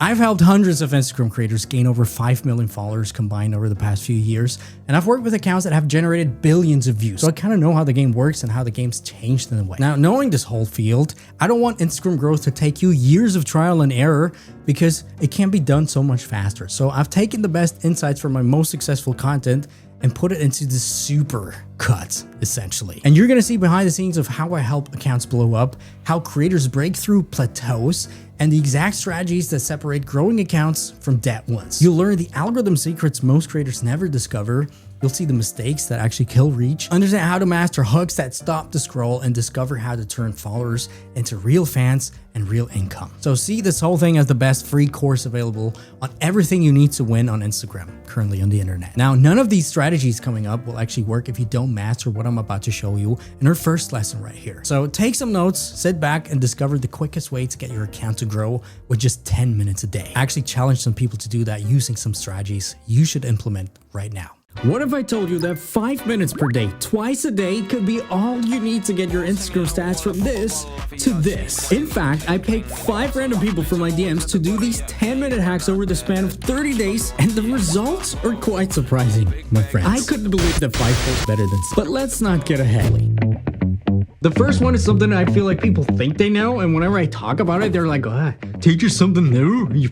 I've helped hundreds of Instagram creators gain over 5 million followers combined over the past few years, and I've worked with accounts that have generated billions of views, so I kind of know how the game works and how the game's changed in a way. Now, knowing this whole field, I don't want Instagram growth to take you years of trial and error because it can be done so much faster. So I've taken the best insights from my most successful content and put it into the super cuts, essentially. And you're gonna see behind the scenes of how I help accounts blow up, how creators break through plateaus, and the exact strategies that separate growing accounts from dead ones. You'll learn the algorithm secrets most creators never discover. You'll see the mistakes that actually kill reach, understand how to master hooks that stop the scroll, and discover how to turn followers into real fans and real income. So see this whole thing as the best free course available on everything you need to win on Instagram, currently on the internet. Now, none of these strategies coming up will actually work if you don't master what I'm about to show you in our first lesson right here. So take some notes, sit back, and discover the quickest way to get your account to grow with just 10 minutes a day. I actually challenge some people to do that using some strategies you should implement right now. What if I told you that 5 minutes per day, twice a day, could be all you need to get your Instagram stats from this to this? In fact, I picked 5 random people from my DMs to do these 10-minute hacks over the span of 30 days, and the results are quite surprising, my friends. I couldn't believe that 5 was better than 6. But let's not get ahead. The first one is something I feel like people think they know, and whenever I talk about it, they're like, teach you something new? You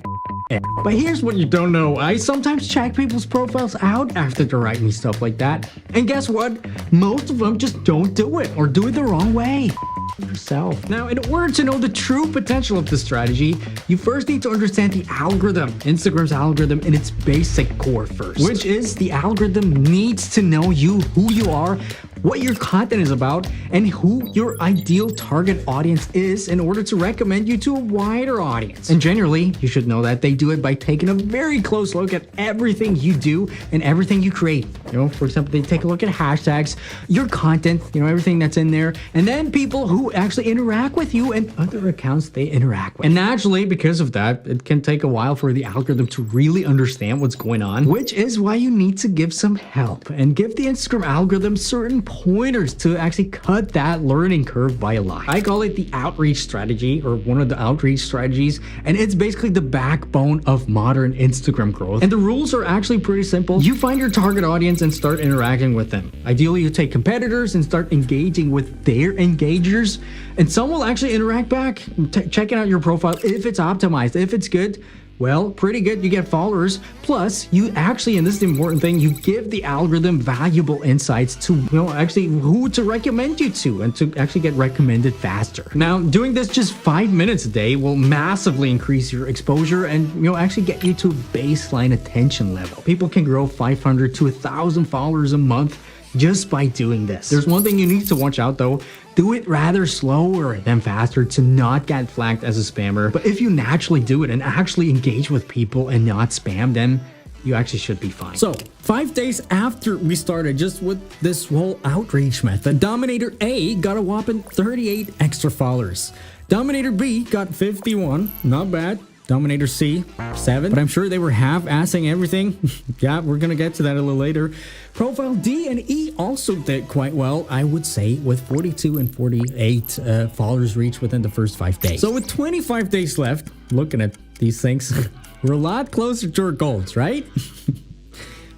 But here's what you don't know. I sometimes check people's profiles out after they write me stuff like that. And guess what? Most of them just don't do it or do it the wrong way. Yourself. Now, in order to know the true potential of this strategy, you first need to understand the algorithm, Instagram's algorithm in its basic core first, which is the algorithm needs to know you, who you are, what your content is about, and who your ideal target audience is in order to recommend you to a wider audience. And generally, you should know that they do it by taking a very close look at everything you do and everything you create. You know, for example, they take a look at hashtags, your content, you know, everything that's in there, and then people who actually interact with you and other accounts they interact with. And naturally, because of that, it can take a while for the algorithm to really understand what's going on, which is why you need to give some help and give the Instagram algorithm certain pointers to actually cut that learning curve by a lot. I call it the outreach strategy, or one of the outreach strategies, and it's basically the backbone of modern Instagram growth. And the rules are actually pretty simple. You find your target audience and start interacting with them. Ideally, you take competitors and start engaging with their engagers, and some will actually interact back, checking out your profile if it's optimized. If it's good, well, pretty good, you get followers. Plus, you actually, and this is the important thing, you give the algorithm valuable insights to, you know, actually who to recommend you to and to actually get recommended faster. Now, doing this just 5 minutes a day will massively increase your exposure and, you know, actually get you to a baseline attention level. People can grow 500 to 1,000 followers a month just by doing this. There's one thing you need to watch out though. Do it rather slower than faster to not get flagged as a spammer. But if you naturally do it and actually engage with people and not spam them, you actually should be fine. So 5 days after we started just with this whole outreach method, Dominator A got a whopping 38 extra followers. Dominator B got 51, not bad. Dominator C, 7, but I'm sure they were half-assing everything. Yeah, we're gonna get to that a little later. Profile D and E also did quite well, I would say, with 42 and 48 followers reached within the first 5 days. So with 25 days left, looking at these things, we're a lot closer to our goals, right?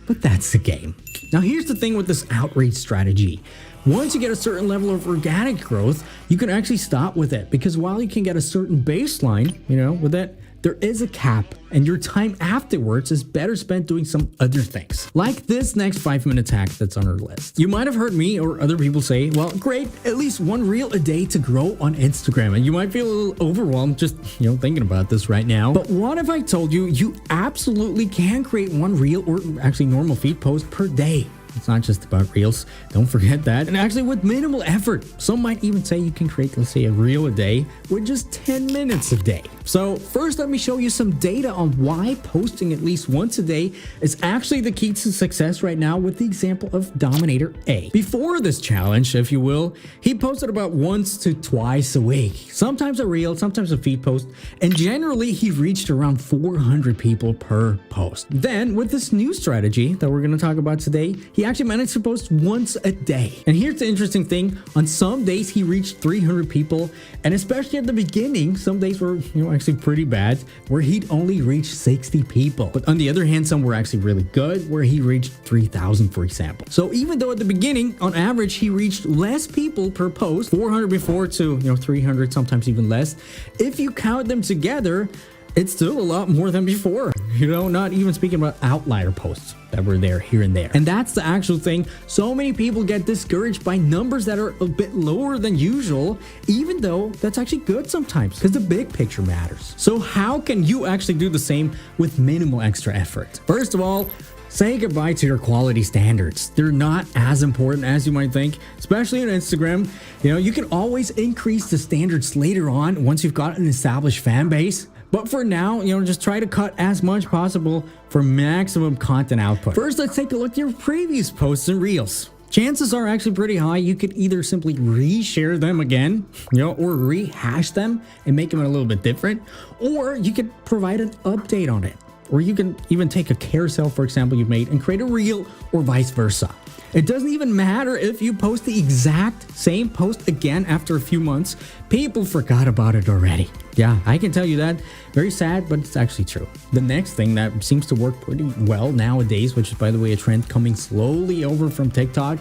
But that's the game. Now here's the thing with this outreach strategy. Once you get a certain level of organic growth, you can actually stop with it, because while you can get a certain baseline, you know, with it, there is a cap, and your time afterwards is better spent doing some other things. Like this next 5-minute hack that's on our list. You might have heard me or other people say, well, great, at least 1 reel a day to grow on Instagram. And you might feel a little overwhelmed just, you know, thinking about this right now. But what if I told you you absolutely can create 1 reel or actually normal feed post per day? It's not just about reels, don't forget that. And actually with minimal effort, some might even say you can create, let's say, a reel a day with just 10 minutes a day. So first, let me show you some data on why posting at least once a day is actually the key to success right now with the example of Dominator A. Before this challenge, if you will, he posted about once to twice a week, sometimes a reel, sometimes a feed post, and generally he reached around 400 people per post. Then with this new strategy that we're going to talk about today, he actually managed to post once a day. And here's the interesting thing. On some days, he reached 300 people. And especially at the beginning, some days were, actually pretty bad, where he'd only reach 60 people. But on the other hand, some were actually really good, where he reached 3,000, for example. So even though at the beginning, on average, he reached less people per post, 400 before to, 300, sometimes even less, if you count them together, it's still a lot more than before. Not even speaking about outlier posts that were there here and there. And that's the actual thing. So many people get discouraged by numbers that are a bit lower than usual, even though that's actually good sometimes because the big picture matters. So how can you actually do the same with minimal extra effort? First of all, say goodbye to your quality standards. They're not as important as you might think, especially on Instagram. You can always increase the standards later on once you've got an established fan base. But for now, just try to cut as much possible for maximum content output. First, let's take a look at your previous posts and reels. Chances are actually pretty high you could either simply reshare them again, or rehash them and make them a little bit different, or you could provide an update on it. Or you can even take a carousel, for example, you've made and create a reel, or vice versa. It doesn't even matter if you post the exact same post again after a few months. People forgot about it already. Yeah, I can tell you that. Very sad, but it's actually true. The next thing that seems to work pretty well nowadays, which is, by the way, a trend coming slowly over from TikTok,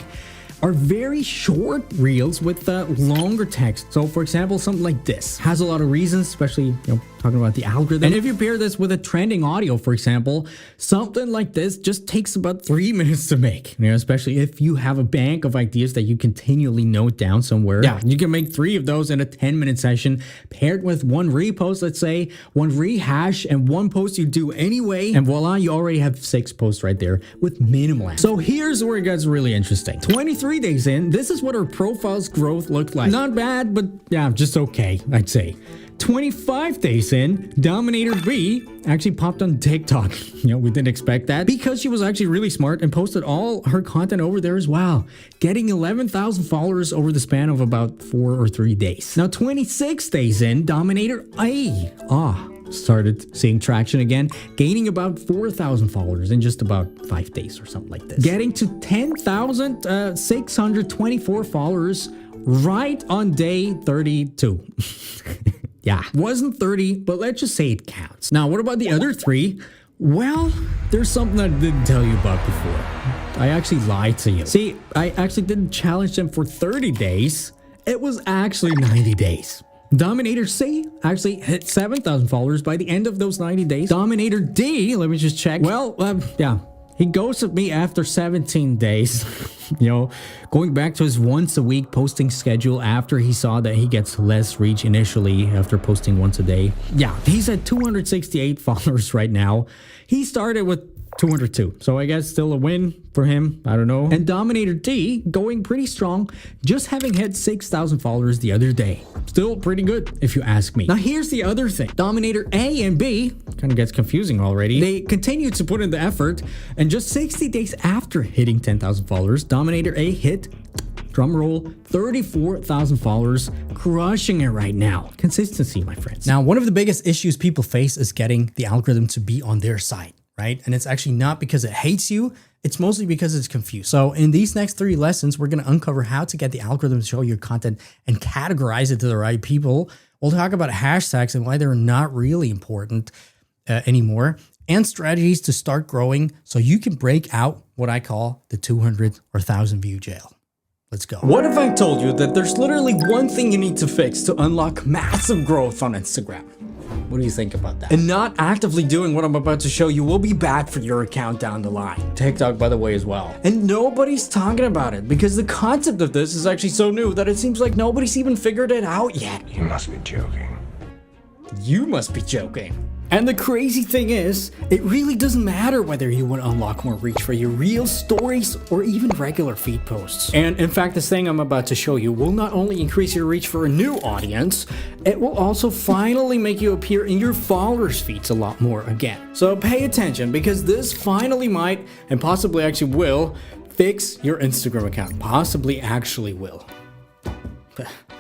are very short reels with longer text. So for example, something like this has a lot of reasons, especially talking about the algorithm. And if you pair this with a trending audio, for example, something like this just takes about 3 minutes to make, especially if you have a bank of ideas that you continually note down somewhere. Yeah, you can make 3 of those in a 10-minute session paired with 1 repost, let's say, 1 rehash, and 1 post you do anyway. And voila, you already have 6 posts right there with minimal ads. So here's where it gets really interesting. 23 days in, this is what our profile's growth looked like. Not bad, but yeah, just okay, I'd say. 25 days in, Dominator B actually popped on TikTok. We didn't expect that because she was actually really smart and posted all her content over there as well, getting 11,000 followers over the span of about 4 or 3 days. Now, 26 days in, Dominator A started seeing traction again, gaining about 4,000 followers in just about 5 days or something like this, getting to 10,624 followers right on day 32. Yeah, wasn't 30, but let's just say it counts. Now, what about the other 3? Well, there's something I didn't tell you about before. I actually lied to you. See, I actually didn't challenge them for 30 days. It was actually 90 days. Dominator C actually hit 7,000 followers by the end of those 90 days. Dominator D, let me just check. Well, yeah, he ghosted me after 17 days. Going back to his once a week posting schedule after he saw that he gets less reach initially after posting once a day. Yeah, he's at 268 followers right now. He started with 202. So I guess still a win for him. I don't know. And Dominator D going pretty strong, just having hit 6,000 followers the other day. Still pretty good if you ask me. Now here's the other thing. Dominator A and B kind of gets confusing already. They continue to put in the effort, and just 60 days after hitting 10,000 followers, Dominator A hit, drum roll, 34,000 followers, crushing it right now. Consistency, my friends. Now, one of the biggest issues people face is getting the algorithm to be on their side, right? And it's actually not because it hates you, it's mostly because it's confused. So in these next 3 lessons, we're going to uncover how to get the algorithm to show your content and categorize it to the right people. We'll talk about hashtags and why they're not really important anymore, and strategies to start growing so you can break out what I call the 200 or 1,000 view jail. Let's go. What if I told you that there's literally one thing you need to fix to unlock massive growth on Instagram? What do you think about that? And not actively doing what I'm about to show you will be bad for your account down the line. TikTok, by the way, as well. And nobody's talking about it because the concept of this is actually so new that it seems like nobody's even figured it out yet. You must be joking. You must be joking. And the crazy thing is, it really doesn't matter whether you want to unlock more reach for your reels, stories, or even regular feed posts. And in fact, this thing I'm about to show you will not only increase your reach for a new audience, it will also finally make you appear in your followers' feeds a lot more again. So pay attention, because this finally might, and possibly actually will, fix your Instagram account. Possibly actually will.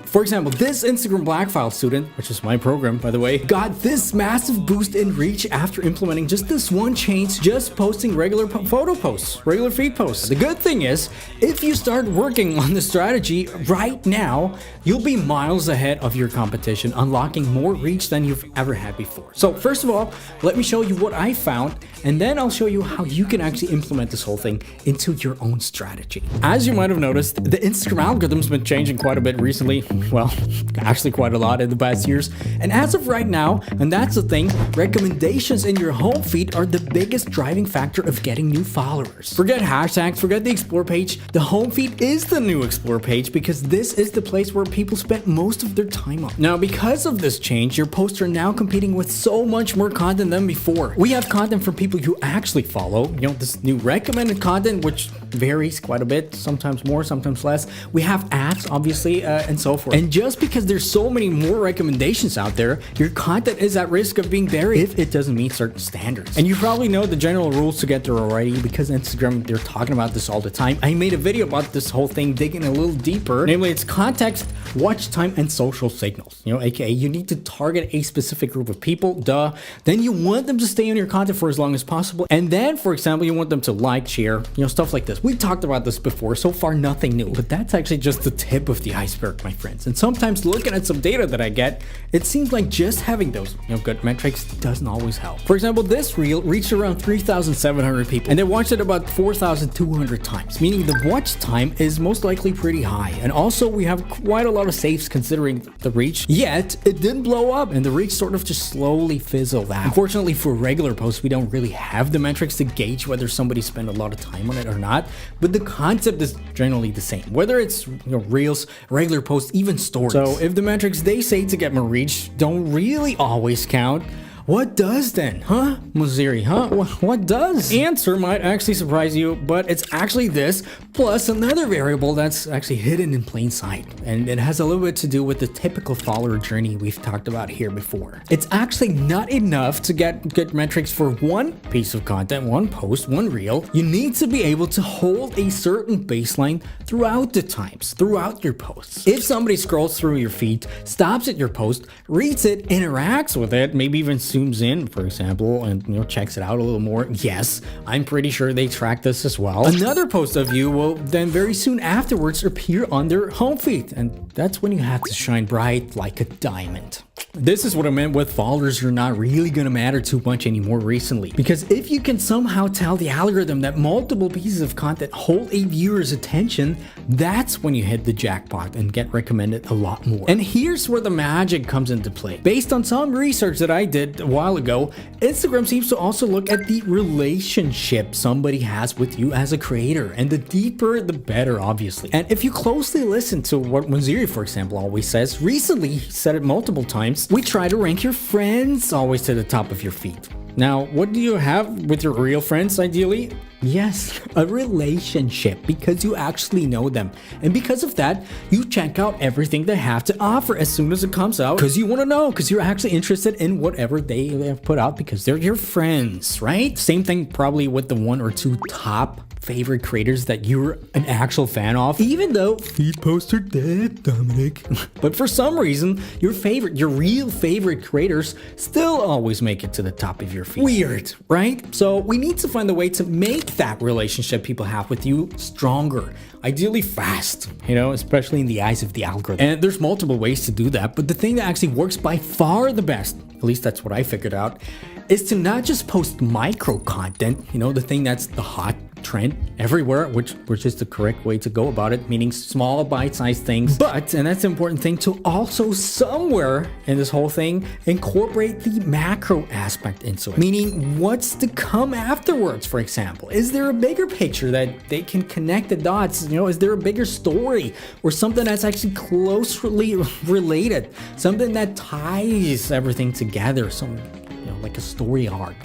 For example, this Instagram Blackfire student, which is my program by the way, got this massive boost in reach after implementing just this one change, just posting regular photo posts, regular feed posts. The good thing is, if you start working on the strategy right now, you'll be miles ahead of your competition, unlocking more reach than you've ever had before. So first of all, let me show you what I found, and then I'll show you how you can actually implement this whole thing into your own strategy. As you might have noticed, the Instagram algorithm's been changing quite a bit recently. Well, actually quite a lot in the past years. And as of right now, and that's the thing, recommendations in your home feed are the biggest driving factor of getting new followers. Forget hashtags, forget the explore page. The home feed is the new explore page because this is the place where people spend most of their time on. Now, because of this change, your posts are now competing with so much more content than before. We have content from people you actually follow, this new recommended content, which varies quite a bit, sometimes more, sometimes less. We have ads, obviously, and so forth. And just because there's so many more recommendations out there, your content is at risk of being buried if it doesn't meet certain standards. And you probably know the general rules to get there already because Instagram, they're talking about this all the time. I made a video about this whole thing, digging a little deeper. Namely, it's context, watch time, and social signals. AKA you need to target a specific group of people, duh. Then you want them to stay on your content for as long as possible. And then, for example, you want them to like, share, stuff like this. We talked about this before, so far nothing new. But that's actually just the tip of the iceberg, my friends. And sometimes looking at some data that I get, it seems like just having those good metrics doesn't always help. For example, this reel reached around 3,700 people and they watched it about 4,200 times, meaning the watch time is most likely pretty high. And also we have quite a lot of saves considering the reach, yet it didn't blow up and the reach sort of just slowly fizzled out. Unfortunately for regular posts, we don't really have the metrics to gauge whether somebody spent a lot of time on it or not, but the concept is generally the same, whether it's reels, regular posts, even stories. So if the metrics they say to get more reach don't really always count, what does then? Huh? Moziri, huh? What does? Answer might actually surprise you, but it's actually this, plus another variable that's actually hidden in plain sight. And it has a little bit to do with the typical follower journey we've talked about here before. It's actually not enough to get good metrics for one piece of content, one post, one reel. You need to be able to hold a certain baseline throughout the times, throughout your posts. If somebody scrolls through your feed, stops at your post, reads it, interacts with it, maybe even zooms in, for example, and checks it out a little more. Yes, I'm pretty sure they track this as well. Another post of you will then very soon afterwards appear on their home feed, and that's when you have to shine bright like a diamond. This is what I meant with followers are not really gonna matter too much anymore recently. Because if you can somehow tell the algorithm that multiple pieces of content hold a viewer's attention, that's when you hit the jackpot and get recommended a lot more. And here's where the magic comes into play. Based on some research that I did a while ago, Instagram seems to also look at the relationship somebody has with you as a creator. And the deeper, the better, obviously. And if you closely listen to what Moziri, for example, always says, recently he said it multiple times, we try to rank your friends always to the top of your feed. Now, what do you have with your real friends, ideally? Yes, a relationship, because you actually know them. And because of that, you check out everything they have to offer as soon as it comes out, because you want to know, because you're actually interested in whatever they have put out because they're your friends, right? Same thing probably with the one or two top favorite creators that you're an actual fan of, even though feed posts are dead, Dominic. But for some reason, your real favorite creators still always make it to the top of your feed. Weird, right? So we need to find a way to make that relationship people have with you stronger, ideally fast, especially in the eyes of the algorithm. And there's multiple ways to do that, but the thing that actually works by far the best, at least that's what I figured out, is to not just post micro content, the thing that's the hot trend everywhere, which is the correct way to go about it, meaning small bite-sized things, but, and that's the important thing, to also somewhere in this whole thing incorporate the macro aspect into it, meaning what's to come afterwards. For example, is there a bigger picture that they can connect the dots? Is there a bigger story or something that's actually closely related, something that ties everything together, like a story arc,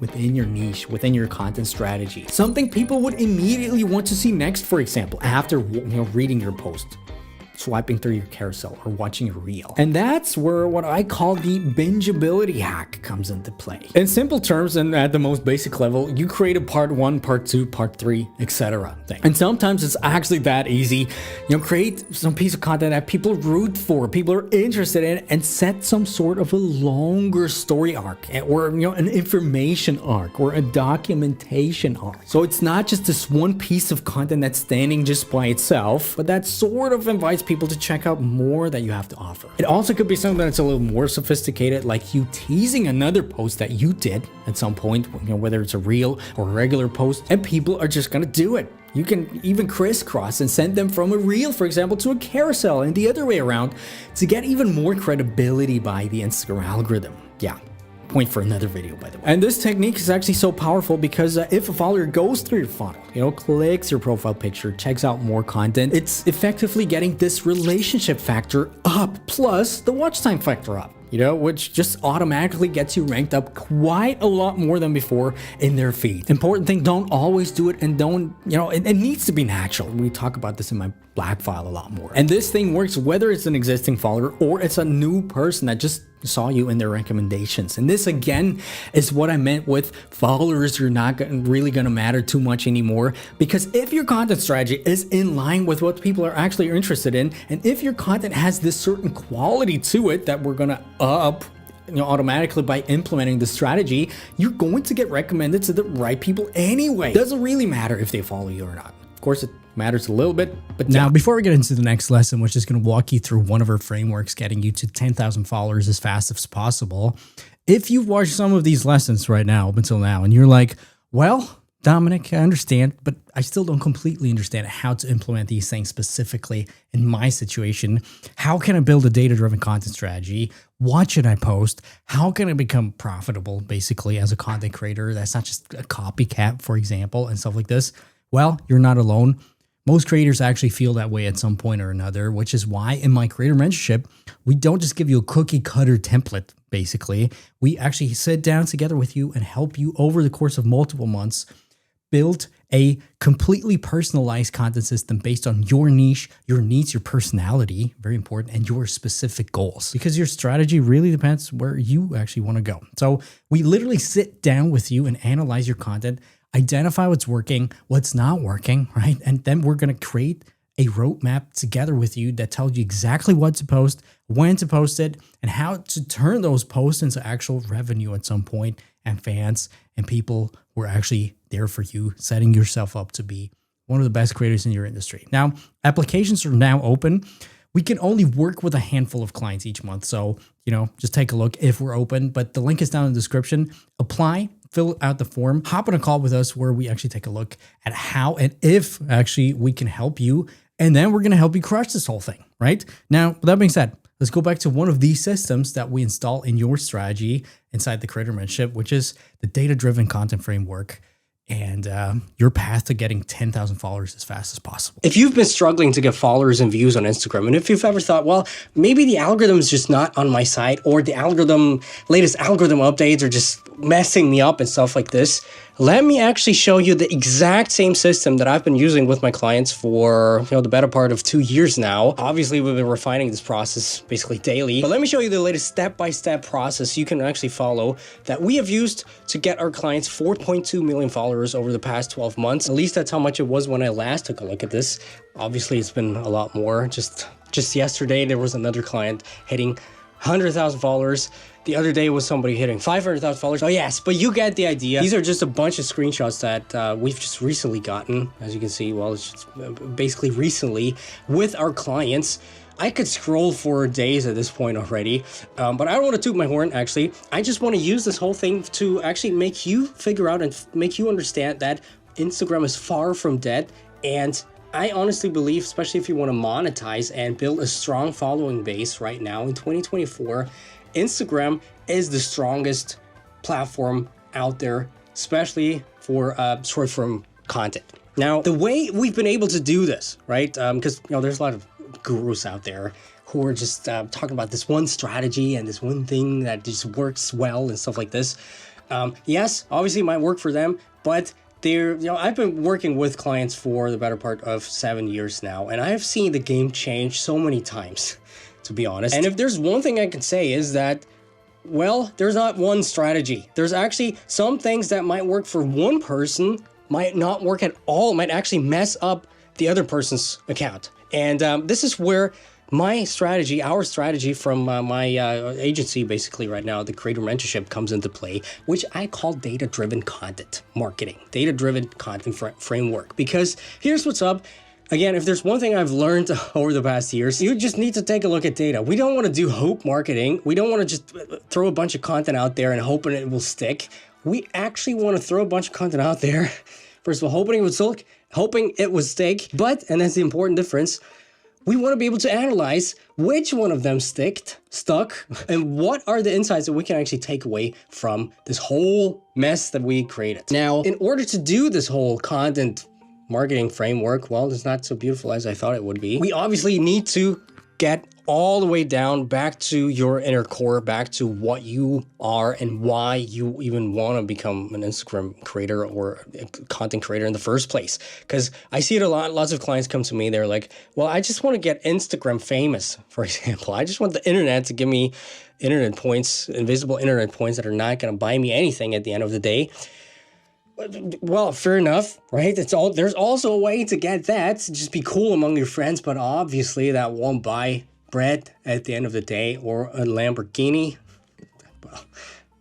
within your niche, within your content strategy. Something people would immediately want to see next, for example, after reading your post. swiping through your carousel or watching a reel. And that's where what I call the bingeability hack comes into play. In simple terms and at the most basic level, you create a part 1, part 2, part 3, etc. thing. And sometimes it's actually that easy. Create some piece of content that people root for, people are interested in, and set some sort of a longer story arc, or an information arc, or a documentation arc. So it's not just this one piece of content that's standing just by itself, but that sort of invites people to check out more that you have to offer. It also could be something that's a little more sophisticated, like you teasing another post that you did at some point, whether it's a reel or a regular post, and people are just gonna do it. You can even crisscross and send them from a reel, for example, to a carousel and the other way around to get even more credibility by the Instagram algorithm. Yeah. Point for another video, by the way. And this technique is actually so powerful because if a follower goes through your funnel, clicks your profile picture, checks out more content, it's effectively getting this relationship factor up, plus the watch time factor up, which just automatically gets you ranked up quite a lot more than before in their feed. Important thing, don't always do it, and don't, it needs to be natural. We talk about this in my black file a lot more. And this thing works whether it's an existing follower or it's a new person that just saw you in their recommendations. And this again is what I meant with followers are not really going to matter too much anymore, because if your content strategy is in line with what people are actually interested in, and if your content has this certain quality to it that we're going to up automatically by implementing the strategy, you're going to get recommended to the right people anyway. Doesn't really matter if they follow you or not. Of course, it matters a little bit, but now before we get into the next lesson, which is going to walk you through one of our frameworks getting you to 10,000 followers as fast as possible, if you've watched some of these lessons right now up until now and you're like, well, Dominic, I understand, but I still don't completely understand how to implement these things specifically in my situation. How can I build a data-driven content strategy? What should I post? How can I become profitable basically as a content creator that's not just a copycat, for example, and stuff like this? Well, you're not alone. Most creators actually feel that way at some point or another, which is why in my creator mentorship, we don't just give you a cookie cutter template, basically. We actually sit down together with you and help you over the course of multiple months build a completely personalized content system based on your niche, your needs, your personality, very important, and your specific goals, because your strategy really depends where you actually want to go. So we literally sit down with you and analyze your content, identify what's working, what's not working, right? And then we're going to create a roadmap together with you that tells you exactly what to post, when to post it, and how to turn those posts into actual revenue at some point, and fans and people who are actually there for you, setting yourself up to be one of the best creators in your industry. Now, applications are now open. We can only work with a handful of clients each month. So, just take a look if we're open, but the link is down in the description. Apply, fill out the form, hop on a call with us where we actually take a look at how and if actually we can help you. And then we're going to help you crush this whole thing, right? Now, with that being said, let's go back to one of these systems that we install in your strategy inside the creator mentorship, which is the data-driven content framework and your path to getting 10,000 followers as fast as possible. If you've been struggling to get followers and views on Instagram, and if you've ever thought, well, maybe the algorithm is just not on my side, or the latest algorithm updates are just messing me up and stuff like this, let me actually show you the exact same system that I've been using with my clients for the better part of 2 years now. Obviously, we've been refining this process basically daily, but let me show you the latest step-by-step process you can actually follow that we have used to get our clients 4.2 million followers over the past 12 months. At least that's how much it was when I last took a look at this. Obviously, it's been a lot more. Just yesterday, there was another client hitting 100,000 followers. The other day was somebody hitting 500,000 followers. Oh yes, but you get the idea. These are just a bunch of screenshots that we've just recently gotten. As you can see, well, it's just basically recently with our clients. I could scroll for days at this point already, but I don't want to toot my horn, actually. I just want to use this whole thing to actually make you figure out and make you understand that Instagram is far from dead. And I honestly believe, especially if you want to monetize and build a strong following base right now in 2024, Instagram is the strongest platform out there, especially for short-form content. Now, the way we've been able to do this, right? Because there's a lot of gurus out there who are just talking about this one strategy and this one thing that just works well and stuff like this. Yes, obviously it might work for them, but I've been working with clients for the better part of 7 years now, and I have seen the game change so many times, to be honest. And if there's one thing I can say is that, well, there's not one strategy. There's actually some things that might work for one person, might not work at all, might actually mess up the other person's account. And this is where my strategy, our strategy from my agency basically right now, the Creator Mentorship, comes into play, which I call data-driven content marketing, data-driven content framework. Because here's what's up. Again, if there's one thing I've learned over the past years, you just need to take a look at data. We don't want to do hope marketing. We don't want to just throw a bunch of content out there and hoping it will stick. We actually want to throw a bunch of content out there. First of all, hoping it would stick. But, and that's the important difference, we want to be able to analyze which one of them stuck, and what are the insights that we can actually take away from this whole mess that we created. Now, in order to do this whole content marketing framework, well, it's not so beautiful as I thought it would be. We obviously need to get all the way down back to your inner core, back to what you are and why you even want to become an Instagram creator or a content creator in the first place. Because I see it a lot. Lots of clients come to me. They're like, well, I just want to get Instagram famous, for example. I just want the internet to give me internet points, invisible internet points that are not going to buy me anything at the end of the day. Well, fair enough, right? There's also a way to get that, to just be cool among your friends, but obviously that won't buy bread at the end of the day, or a Lamborghini. Well,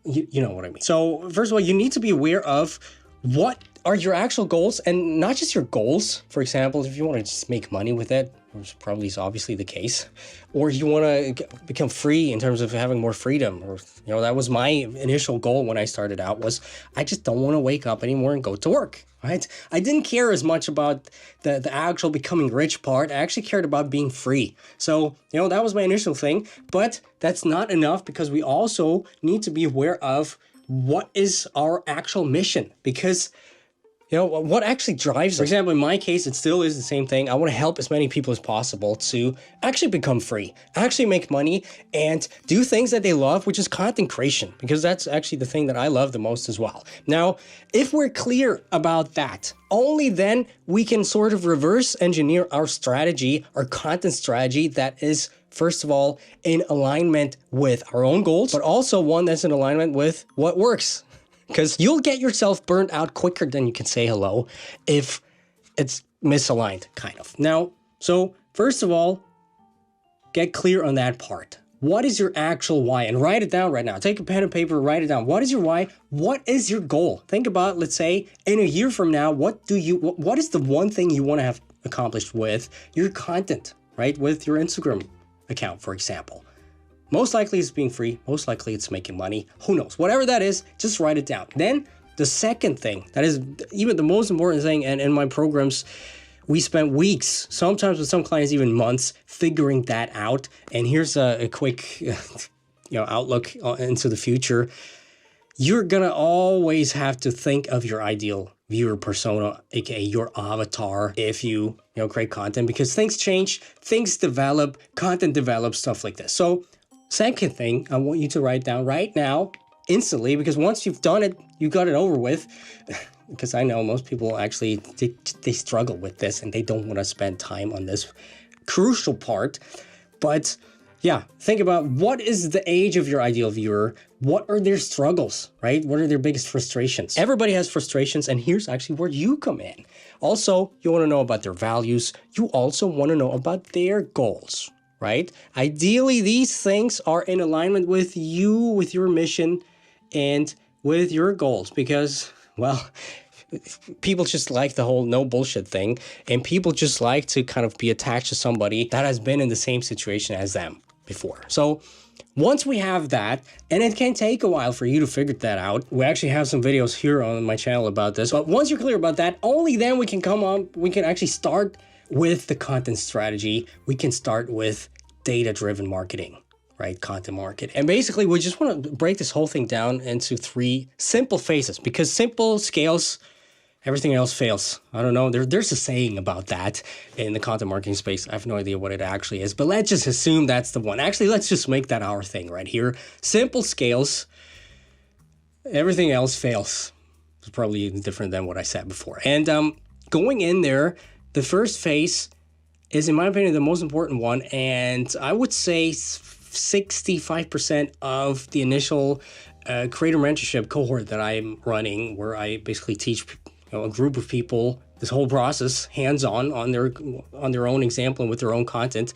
you know what I mean. So first of all, you need to be aware of what are your actual goals, and not just your goals. For example, if you want to just make money with it, which probably is obviously the case, or you want to become free in terms of having more freedom, or that was my initial goal when I started out, was I just don't want to wake up anymore and go to work, right? I didn't care as much about the actual becoming rich part. I actually cared about being free. So, that was my initial thing, but that's not enough, because we also need to be aware of what is our actual mission, because what actually drives us. For example, in my case, it still is the same thing. I want to help as many people as possible to actually become free, actually make money, and do things that they love, which is content creation, because that's actually the thing that I love the most as well. Now, if we're clear about that, only then we can sort of reverse engineer our strategy, our content strategy, that is, first of all, in alignment with our own goals, but also one that's in alignment with what works. Because you'll get yourself burnt out quicker than you can say hello if it's misaligned, kind of. Now, so first of all, get clear on that part. What is your actual why? And write it down right now. Take a pen and paper, write it down. What is your why? What is your goal? Think about, let's say, in a year from now, what is the one thing you want to have accomplished with your content, right? With your Instagram account, for example. Most likely it's being free. Most likely it's making money. Who knows? Whatever that is, just write it down. Then the second thing, that is even the most important thing, and in my programs, we spent weeks, sometimes with some clients even months, figuring that out. And here's a quick outlook into the future. You're going to always have to think of your ideal viewer persona, aka your avatar, if you create content, because things change, things develop, content develops, stuff like this. So second thing, I want you to write down right now, instantly, because once you've done it, you got it over with. Because I know most people actually, they struggle with this and they don't want to spend time on this crucial part. But yeah, think about what is the age of your ideal viewer? What are their struggles, right? What are their biggest frustrations? Everybody has frustrations, and here's actually where you come in. Also, you want to know about their values. You also want to know about their goals. Right? Ideally, these things are in alignment with you, with your mission, and with your goals, because, well, people just like the whole no bullshit thing, and people just like to kind of be attached to somebody that has been in the same situation as them before. So once we have that, and it can take a while for you to figure that out. We actually have some videos here on my channel about this, but once you're clear about that, only then we can actually start with the content strategy. We can start with data-driven marketing, right? Content market. And basically, we just want to break this whole thing down into 3 simple phases, because simple scales, everything else fails. I don't know. There's a saying about that in the content marketing space. I have no idea what it actually is, but let's just assume that's the one. Actually, let's just make that our thing right here. Simple scales, everything else fails. It's probably different than what I said before. And going in there, the first phase is, in my opinion, the most important one. And I would say 65% of the initial creator mentorship cohort that I'm running, where I basically teach a group of people this whole process hands-on on their own example and with their own content,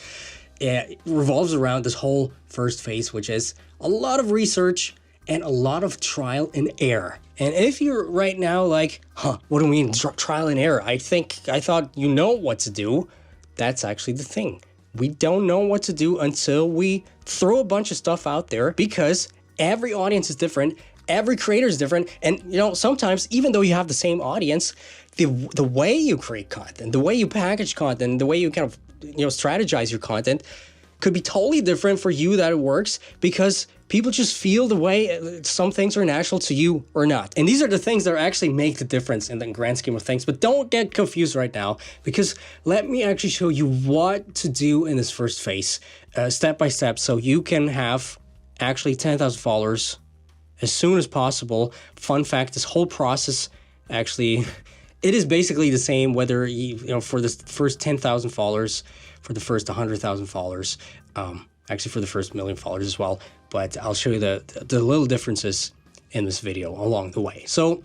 it revolves around this whole first phase, which is a lot of research and a lot of trial and error. And if you're right now like, what do you mean trial and error? I thought you know what to do. That's actually the thing. We don't know what to do until we throw a bunch of stuff out there, because every audience is different. Every creator is different. And, sometimes even though you have the same audience, the way you create content, the way you package content, the way you kind of, strategize your content could be totally different for you that it works, because people just feel the way some things are natural to you or not. And these are the things that actually make the difference in the grand scheme of things. But don't get confused right now, because let me actually show you what to do in this first phase, step by step, so you can have actually 10,000 followers as soon as possible. Fun fact, this whole process actually, it is basically the same whether for the first 10,000 followers, for the first 100,000 followers, actually for the first million followers as well. But I'll show you the little differences in this video along the way. So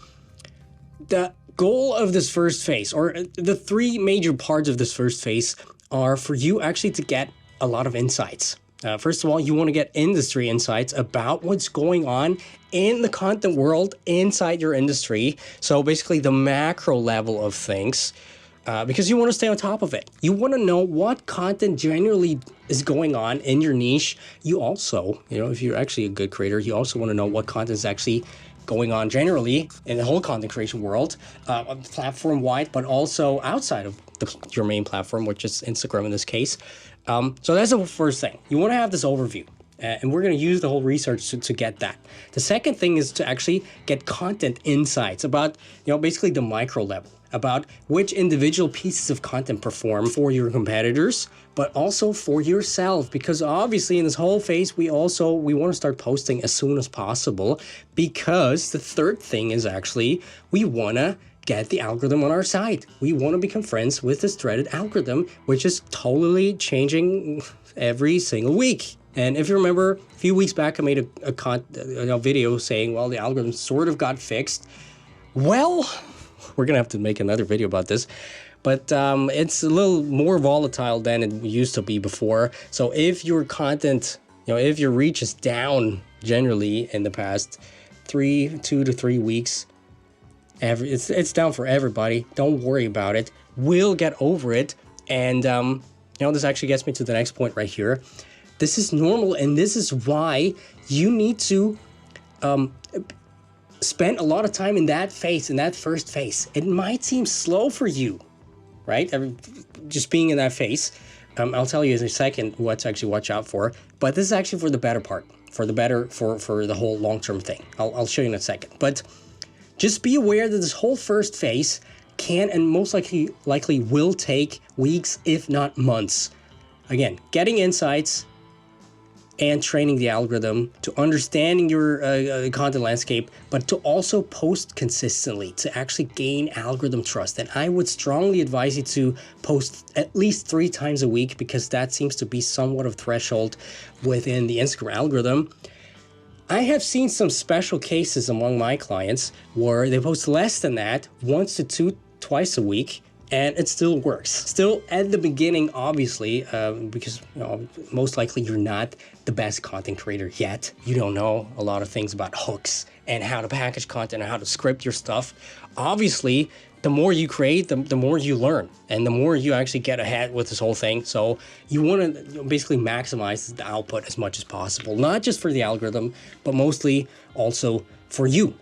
the goal of this first phase, or the three major parts of this first phase, are for you actually to get a lot of insights. First of all, you want to get industry insights about what's going on in the content world inside your industry. So basically the macro level of things, because you want to stay on top of it. You want to know what content generally is going on in your niche. You also, if you're actually a good creator, you also want to know what content is actually going on generally in the whole content creation world, platform-wide, but also outside of your main platform, which is Instagram in this case. So that's the first thing. You want to have this overview, and we're going to use the whole research to get that. The second thing is to actually get content insights about, basically the micro level, about which individual pieces of content perform for your competitors, but also for yourself. Because obviously in this whole phase, we want to start posting as soon as possible, because the third thing is actually we want to get the algorithm on our side. We want to become friends with this dreaded algorithm, which is totally changing every single week. And if you remember, a few weeks back, I made a video saying, well, the algorithm sort of got fixed. Well, we're going to have to make another video about this. But it's a little more volatile than it used to be before. So if your content, if your reach is down generally in the past 2 to 3 weeks, it's down for everybody. Don't worry about it. We'll get over it. And this actually gets me to the next point right here. This is normal, and this is why you need to spend a lot of time in that phase, in that first phase. It might seem slow for you, right? Just being in that phase. I'll tell you in a second what to actually watch out for. But this is actually for the better part, for the whole long-term thing. I'll show you in a second. But just be aware that this whole first phase can and most likely will take weeks, if not months. Again, getting insights and training the algorithm to understanding your content landscape, but to also post consistently to actually gain algorithm trust. And I would strongly advise you to post at least 3 times a week, because that seems to be somewhat of threshold within the Instagram algorithm. I have seen some special cases among my clients where they post less than that, 1 to 2 a week, and it still works. Still at the beginning, obviously, because most likely you're not the best content creator yet. You don't know a lot of things about hooks and how to package content and how to script your stuff. Obviously, the more you create, the more you learn, and the more you actually get ahead with this whole thing. So you want to basically maximize the output as much as possible, not just for the algorithm, but mostly also for you.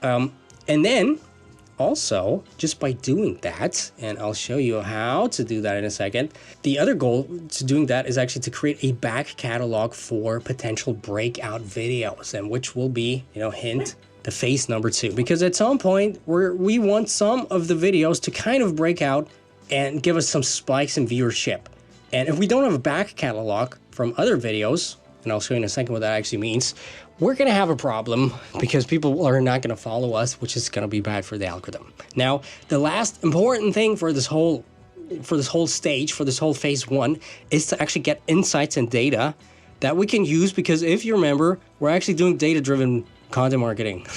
And then also, just by doing that, and I'll show you how to do that in a second, the other goal to doing that is actually to create a back catalog for potential breakout videos, and which will be, hint, the phase number 2. Because at some point, we want some of the videos to kind of break out and give us some spikes in viewership. And if we don't have a back catalog from other videos, and I'll show you in a second what that actually means, we're going to have a problem because people are not going to follow us, which is going to be bad for the algorithm. Now, the last important thing for this whole stage, for this whole phase 1, is to actually get insights and data that we can use, because if you remember, we're actually doing data-driven content marketing,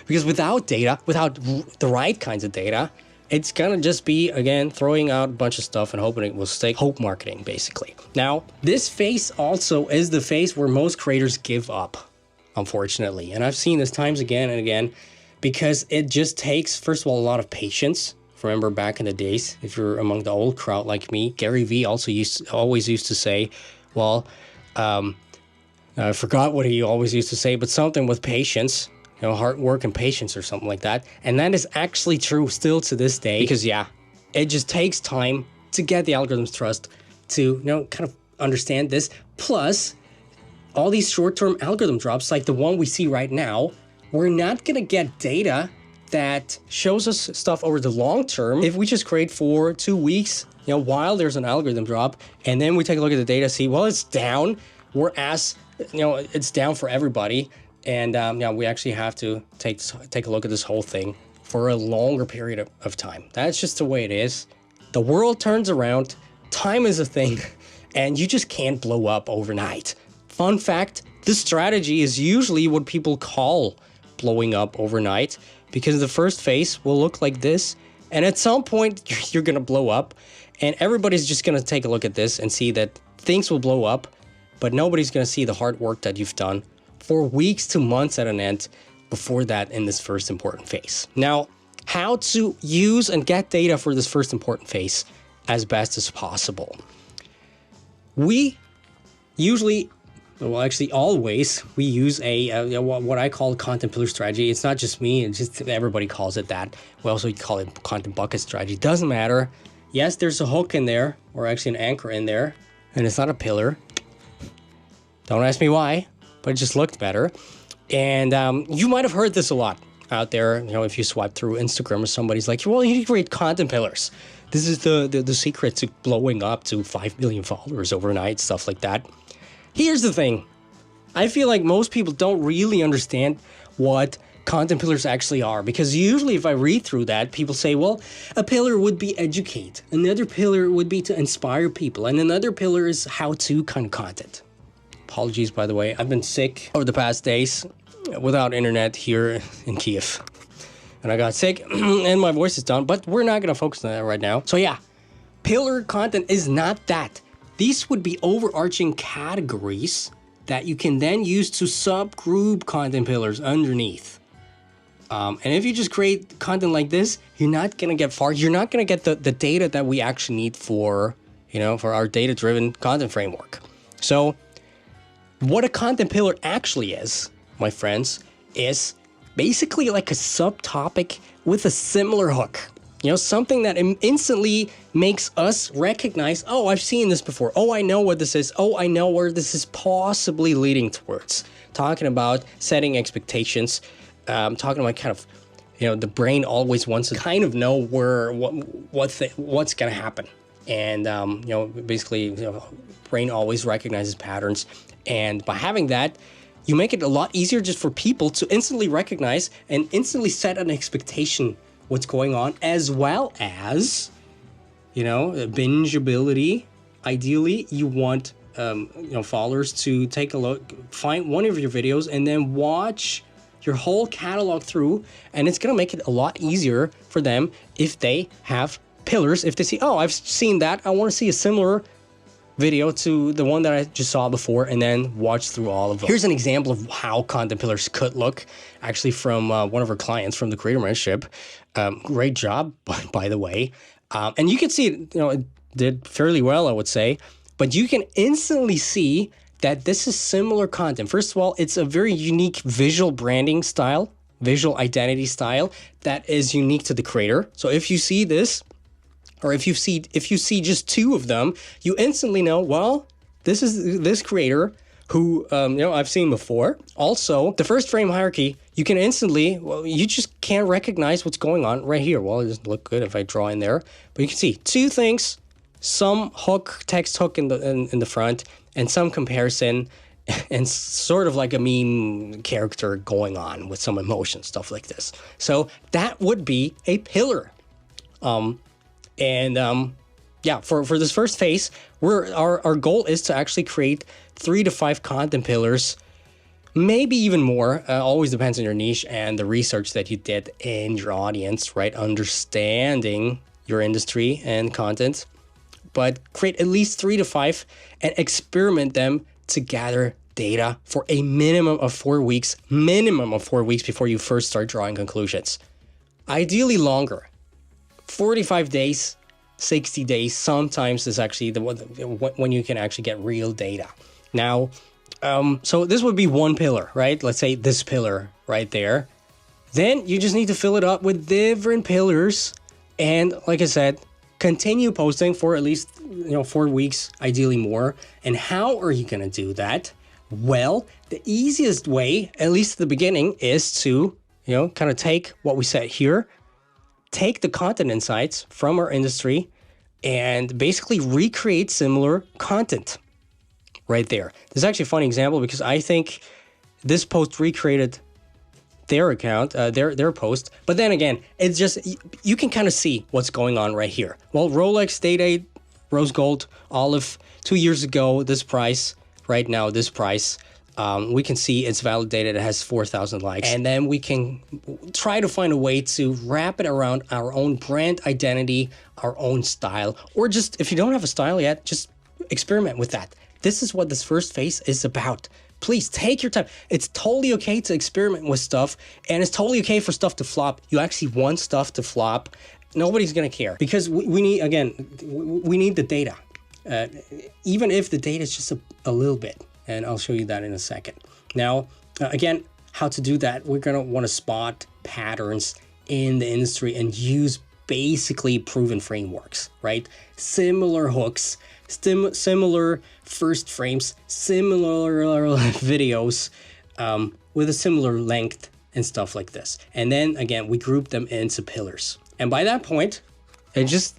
because without data, without the right kinds of data, it's gonna just be, again, throwing out a bunch of stuff and hoping it will stick. Hope marketing, basically. Now, this phase also is the phase where most creators give up, unfortunately. And I've seen this times again and again, because it just takes, first of all, a lot of patience. Remember back in the days, if you're among the old crowd like me, Gary Vee also always used to say, well, I forgot what he always used to say, but something with patience. Hard work and patience or something like that. And that is actually true still to this day, because it just takes time to get the algorithm's trust to, kind of understand this. Plus, all these short-term algorithm drops, like the one we see right now, we're not going to get data that shows us stuff over the long term if we just create for 2 weeks, while there's an algorithm drop, and then we take a look at the data, see, well, it's down, whereas, it's down for everybody. And we actually have to take a look at this whole thing for a longer period of time. That's just the way it is. The world turns around, time is a thing, and you just can't blow up overnight. Fun fact, this strategy is usually what people call blowing up overnight, because the first phase will look like this, and at some point you're gonna blow up, and everybody's just gonna take a look at this and see that things will blow up, but nobody's gonna see the hard work that you've done for weeks to months at an end before that in this first important phase. Now, how to use and get data for this first important phase as best as possible. We usually, actually always, we use a what I call content pillar strategy. It's not just me, it's just everybody calls it that. We also call it content bucket strategy. Doesn't matter. Yes, there's a hook in there, or actually an anchor in there, and it's not a pillar. Don't ask me why, but it just looked better. And you might have heard this a lot out there. If you swipe through Instagram or somebody's like, well, you need to create content pillars. This is the secret to blowing up to 5 million followers overnight, stuff like that. Here's the thing. I feel like most people don't really understand what content pillars actually are, because usually if I read through that, people say, well, a pillar would be educate. Another pillar would be to inspire people. And another pillar is how-to kind of content. Apologies, by the way. I've been sick over the past days without internet here in Kiev. And I got sick and my voice is down, but we're not going to focus on that right now. So pillar content is not that. These would be overarching categories that you can then use to subgroup content pillars underneath. And if you just create content like this, you're not going to get far. You're not going to get the data that we actually need for our data-driven content framework. So what a content pillar actually is, my friends, is basically like a subtopic with a similar hook. Something that instantly makes us recognize, oh, I've seen this before. Oh, I know what this is. Oh, I know where this is possibly leading towards. Talking about setting expectations, talking about kind of, the brain always wants to kind of know what's going to happen. And, basically, brain always recognizes patterns. And by having that, you make it a lot easier just for people to instantly recognize and instantly set an expectation what's going on, as well as, bingeability. Ideally, you want, followers to take a look, find one of your videos, and then watch your whole catalog through. And it's going to make it a lot easier for them if they have pillars. If they see, oh, I've seen that, I want to see a similar video to the one that I just saw before, and then watch through all of them. Here's an example of how content pillars could look, actually from one of our clients from the Creator Mentorship. Great job, by the way. And you can see it, it did fairly well, I would say, but you can instantly see that this is similar content. First of all, it's a very unique visual branding style, visual identity style that is unique to the creator. So if you see this, or if you see just two of them, you instantly know, well, this is this creator who I've seen before. Also, the first frame hierarchy, you can instantly, you just can't recognize what's going on right here. Well, it doesn't look good if I draw in there, but you can see two things: some hook, text hook in the front, and some comparison and sort of like a meme character going on with some emotion, stuff like this. So that would be a pillar. Yeah, for this first phase, our goal is to actually create 3 to 5 content pillars, maybe even more. Always depends on your niche and the research that you did in your audience, right? Understanding your industry and content, but create at least 3 to 5 and experiment them to gather data for a minimum of 4 weeks, before you first start drawing conclusions. Ideally longer, 45 days, 60 days, sometimes is actually when you can actually get real data. Now, so this would be one pillar, right? Let's say this pillar right there. Then you just need to fill it up with different pillars. And like I said, continue posting for at least 4 weeks, ideally more. And how are you going to do that? Well, the easiest way, at least at the beginning, is to kind of take what we said here, take the content insights from our industry, and basically recreate similar content right there. This is actually a funny example because I think this post recreated their account, their post. But then again, it's just, you can kind of see what's going on right here. Well, Rolex, Day-Date, Rose Gold, Olive, 2 years ago, this price, right now, this price, we can see it's validated, it has 4,000 likes. And then we can try to find a way to wrap it around our own brand identity, our own style, or just, if you don't have a style yet, just experiment with that. This is what this first phase is about. Please take your time. It's totally okay to experiment with stuff, and it's totally okay for stuff to flop. You actually want stuff to flop. Nobody's gonna care because we need, again, we need the data. Even if the data is just a little bit, and I'll show you that in a second. Now, again, how to do that, we're gonna wanna spot patterns in the industry and use basically proven frameworks, right? Similar hooks, similar first frames, similar videos with a similar length and stuff like this. And then again, we group them into pillars. And by that point, we just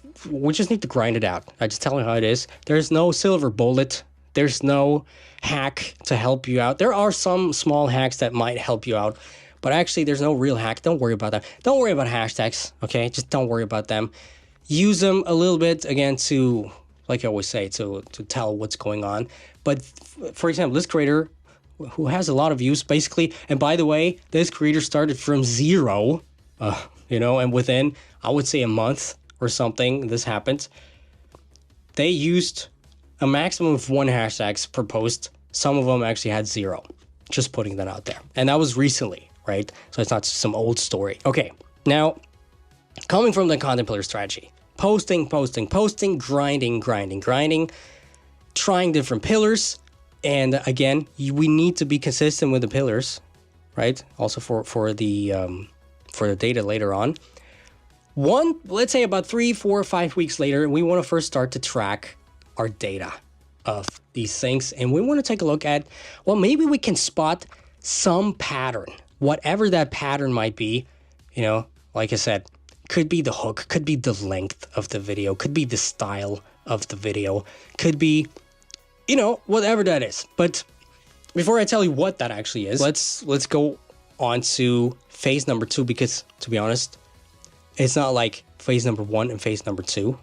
need to grind it out. I just tell you how it is. There's no silver bullet. There's no hack to help you out. There are some small hacks that might help you out, but actually there's no real hack. Don't worry about that. Don't worry about hashtags, okay? Just don't worry about them. Use them a little bit, again, to, like I always say, to tell what's going on. But for example, this creator who has a lot of views, basically, and by the way, this creator started from 0, and within, I would say, a month or something, this happened. They used a maximum of 1 hashtags per post. Some of them actually had 0. Just putting that out there. And that was recently, right? So it's not some old story. Okay, now, coming from the content pillar strategy, posting, grinding, trying different pillars. And again, we need to be consistent with the pillars, right? Also for the data later on. Let's say about 3, 4, 5 weeks later, we want to first start to track our data of these things. And we want to take a look at, well, maybe we can spot some pattern, whatever that pattern might be. Like I said, could be the hook, could be the length of the video, could be the style of the video, could be, whatever that is. But before I tell you what that actually is, let's go on to phase number 2, because to be honest, it's not like phase number 1 and phase number 2.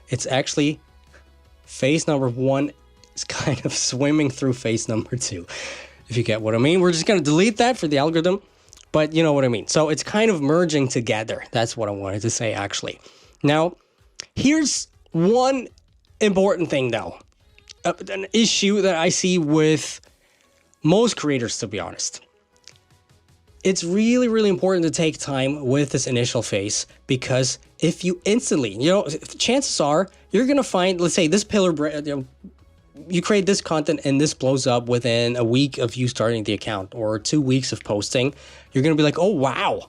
It's actually phase number 1 is kind of swimming through phase number 2, if you get what I mean. We're just going to delete that for the algorithm, but you know what I mean. So it's kind of merging together. That's what I wanted to say, actually. Now, here's one important thing, though. An issue that I see with most creators, to be honest. It's really, really important to take time with this initial phase, because if you instantly, chances are you're going to find, let's say this pillar, you create this content and this blows up within a week of you starting the account or 2 weeks of posting. You're going to be like, oh, wow,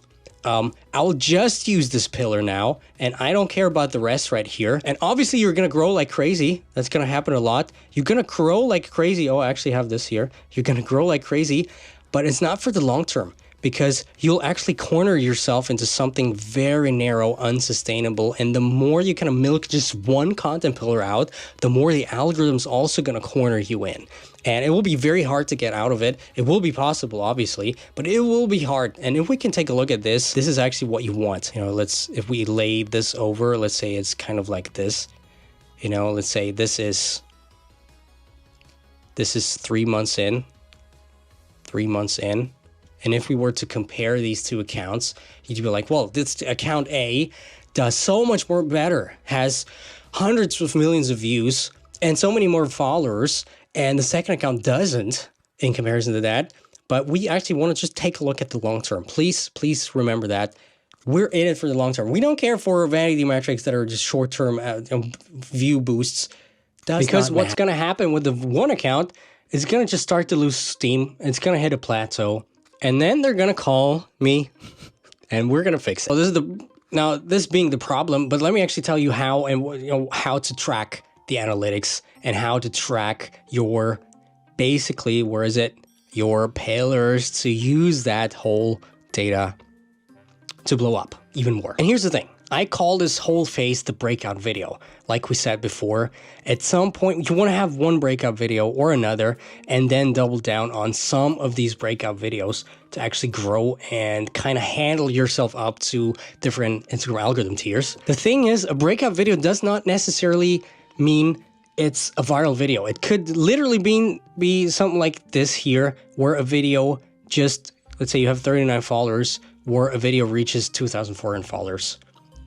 I'll just use this pillar now, and I don't care about the rest right here. And obviously you're going to grow like crazy. That's going to happen a lot. You're going to grow like crazy. Oh, I actually have this here. You're going to grow like crazy, but it's not for the long term. because you'll actually corner yourself into something very narrow, unsustainable. And the more you kind of milk just one content pillar out, the more the algorithm's also going to corner you in. And it will be very hard to get out of it. It will be possible, obviously, but it will be hard. And if we can take a look at this, this is actually what you want. You know, if we lay this over, let's say it's kind of like this. You know, let's say this is 3 months in. 3 months in. And if we were to compare these two accounts, you'd be like, well, this account A does so much more better, has hundreds of millions of views and so many more followers, and the second account doesn't in comparison to that. But we actually want to just take a look at the long term. Please remember that. We're in it for the long term. We don't care for vanity metrics that are just short-term view boosts. Because what's going to happen with the one account is going to just start to lose steam. It's going to hit a plateau. And then they're going to call me and we're going to fix it. So this being the problem, but let me actually tell you how and how to track the analytics and how to track your your pillars, to use that whole data to blow up even more. And here's the thing. I call this whole phase the breakout video. Like we said before, at some point you want to have one breakout video or another and then double down on some of these breakout videos to actually grow and kind of handle yourself up to different Instagram algorithm tiers. The thing is, a breakout video does not necessarily mean it's a viral video. It could literally be something like this here, where a video just, let's say you have 39 followers, where a video reaches 2,400 followers.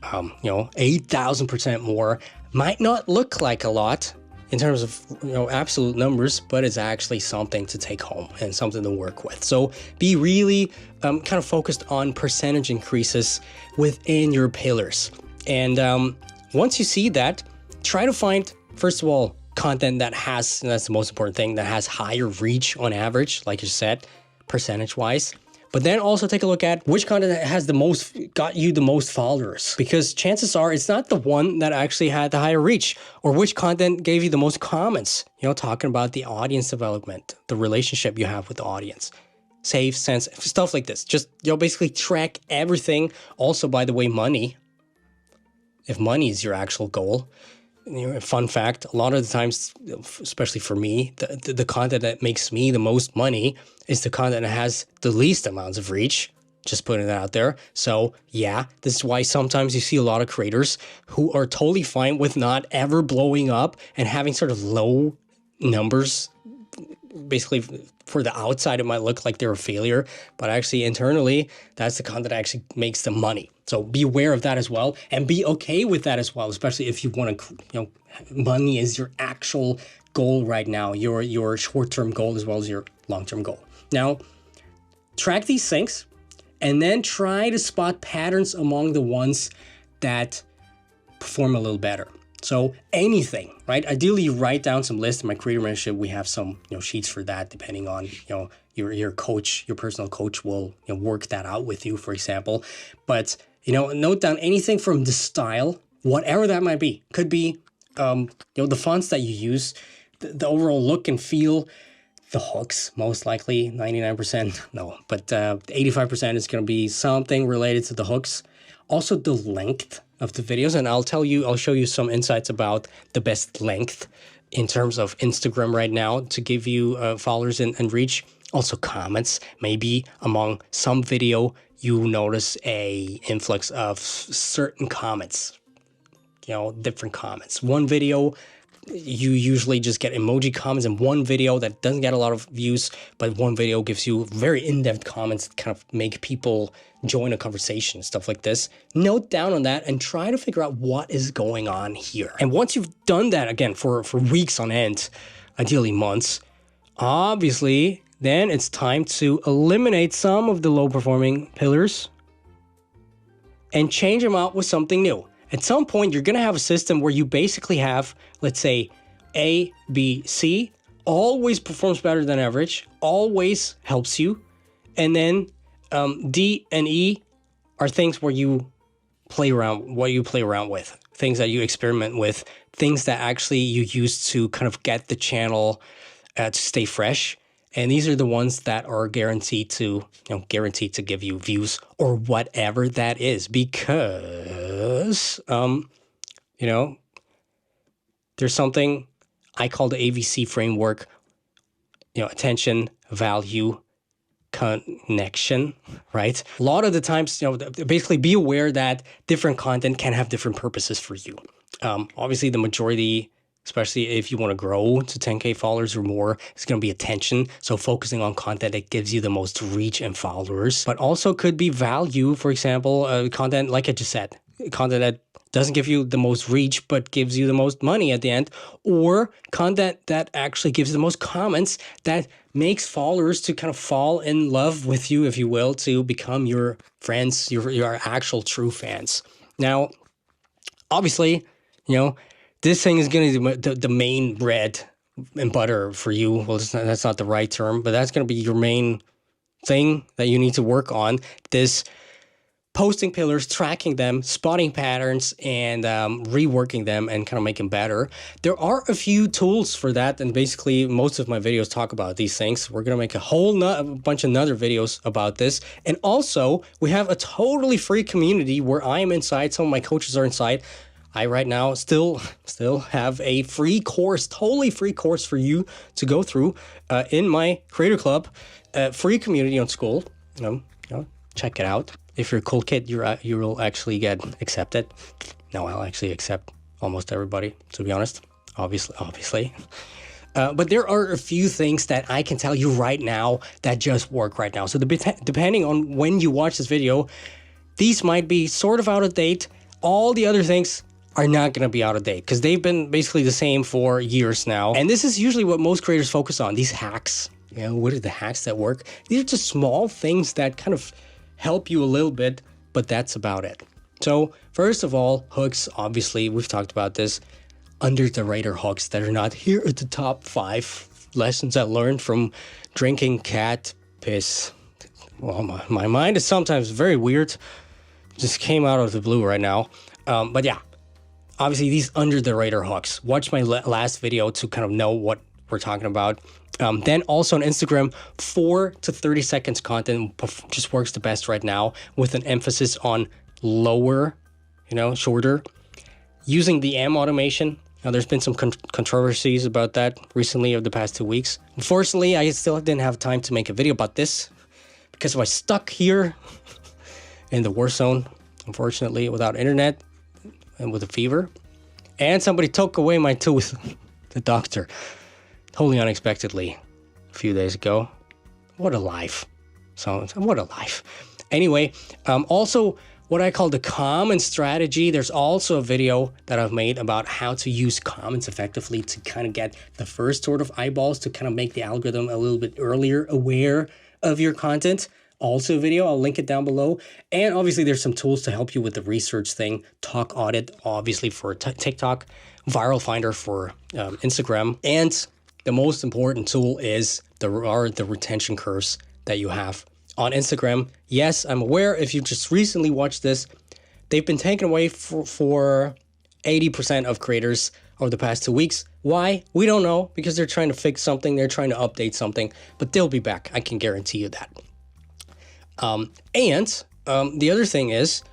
8,000% more. Might not look like a lot in terms of absolute numbers, but it's actually something to take home and something to work with. So be really kind of focused on percentage increases within your pillars. And once you see that, try to find, first of all, content that has, and that's the most important thing, that has higher reach on average, like you said, percentage-wise. But then also take a look at which content has got you the most followers, because chances are it's not the one that actually had the higher reach, or which content gave you the most comments, talking about the audience development, the relationship you have with the audience, safe, sense, stuff like this. Just, basically track everything. Also, by the way, money, if money is your actual goal. Fun fact, a lot of the times, especially for me, the content that makes me the most money is the content that has the least amounts of reach. Just putting that out there. So yeah, this is why sometimes you see a lot of creators who are totally fine with not ever blowing up and having sort of low numbers. Basically, for the outside, it might look like they're a failure, but actually internally, that's the content that actually makes them money. So be aware of that as well, and be okay with that as well, especially if you want to, money is your actual goal right now, your short-term goal as well as your long-term goal. Now, track these things, and then try to spot patterns among the ones that perform a little better. So anything, right? Ideally, you write down some lists. In my creator mentorship, we have some sheets for that, depending on your coach, your personal coach will work that out with you, for example. But note down anything from the style, whatever that might be. Could be the fonts that you use, the overall look and feel, the hooks, most likely 99%, no, but 85% is going to be something related to the hooks. Also the length of the videos, and I'll show you some insights about the best length in terms of Instagram right now to give you followers and reach. Also comments, maybe among some video you notice a influx of certain comments, different comments. One video, you usually just get emoji comments, and one video that doesn't get a lot of views, but one video gives you very in-depth comments that kind of make people join a conversation, stuff like this. Note down on that and try to figure out what is going on here. And once you've done that, again, for weeks on end, ideally months, obviously, then it's time to eliminate some of the low-performing pillars and change them out with something new. At some point, you're going to have a system where you basically have, let's say, A, B, C, always performs better than average, always helps you. And then D and E are things where you play around, with, things that you experiment with, things that actually you use to kind of get the channel to stay fresh And these are the ones that are guaranteed to give you views or whatever that is, because there's something I call the AVC framework, attention, value, connection, right? A lot of the times, basically be aware that different content can have different purposes for you. Obviously, the majority, especially if you want to grow to 10K followers or more, it's going to be attention. So focusing on content that gives you the most reach and followers, but also could be value. For example, content, like I just said, content that doesn't give you the most reach, but gives you the most money at the end, or content that actually gives the most comments that makes followers to kind of fall in love with you, if you will, to become your friends, your actual true fans. Now, obviously, this thing is going to be the main bread and butter for you. Well, that's not the right term, but that's going to be your main thing that you need to work on. This posting pillars, tracking them, spotting patterns, and reworking them and kind of making better. There are a few tools for that, and basically most of my videos talk about these things. We're going to make a bunch of other videos about this. And also, we have a totally free community where I am inside. Some of my coaches are inside. I right now still have a free course, totally free course for you to go through in my Creator Club, free community on School. Check it out. If you're a cool kid, you will actually get accepted. No, I'll actually accept almost everybody, to be honest. Obviously. But there are a few things that I can tell you right now that just work right now. So depending on when you watch this video, these might be sort of out of date. All the other things are not going to be out of date because they've been basically the same for years now. And this is usually what most creators focus on, these hacks. What are the hacks that work? These are just small things that kind of help you a little bit, but that's about it. So first of all, hooks, obviously, we've talked about this, under the radar hooks that are not here at the top 5 lessons I learned from drinking cat piss. Well, my mind is sometimes very weird. Just came out of the blue right now. But yeah, obviously these under the radar hooks. Watch my last video to kind of know what we're talking about. Then also on Instagram, 4 to 30 seconds content just works the best right now, with an emphasis on lower, shorter. Using the M automation. Now, there's been some controversies about that recently over the past 2 weeks. Unfortunately, I still didn't have time to make a video about this because I was stuck here in the war zone, unfortunately, without internet and with a fever. And somebody took away my tooth, the doctor. Totally unexpectedly a few days ago. What a life. What a life. Anyway, also what I call the comment strategy. There's also a video that I've made about how to use comments effectively to kind of get the first sort of eyeballs to kind of make the algorithm a little bit earlier aware of your content. Also a video, I'll link it down below. And obviously there's some tools to help you with the research thing. Talk Audit, obviously for TikTok. Viral Finder for Instagram. And the most important tool is the retention curves that you have on Instagram. Yes, I'm aware if you just recently watched this, they've been taken away for 80% of creators over the past 2 weeks. Why? We don't know, because they're trying to fix something, they're trying to update something, but they'll be back. I can guarantee you that. The other thing is,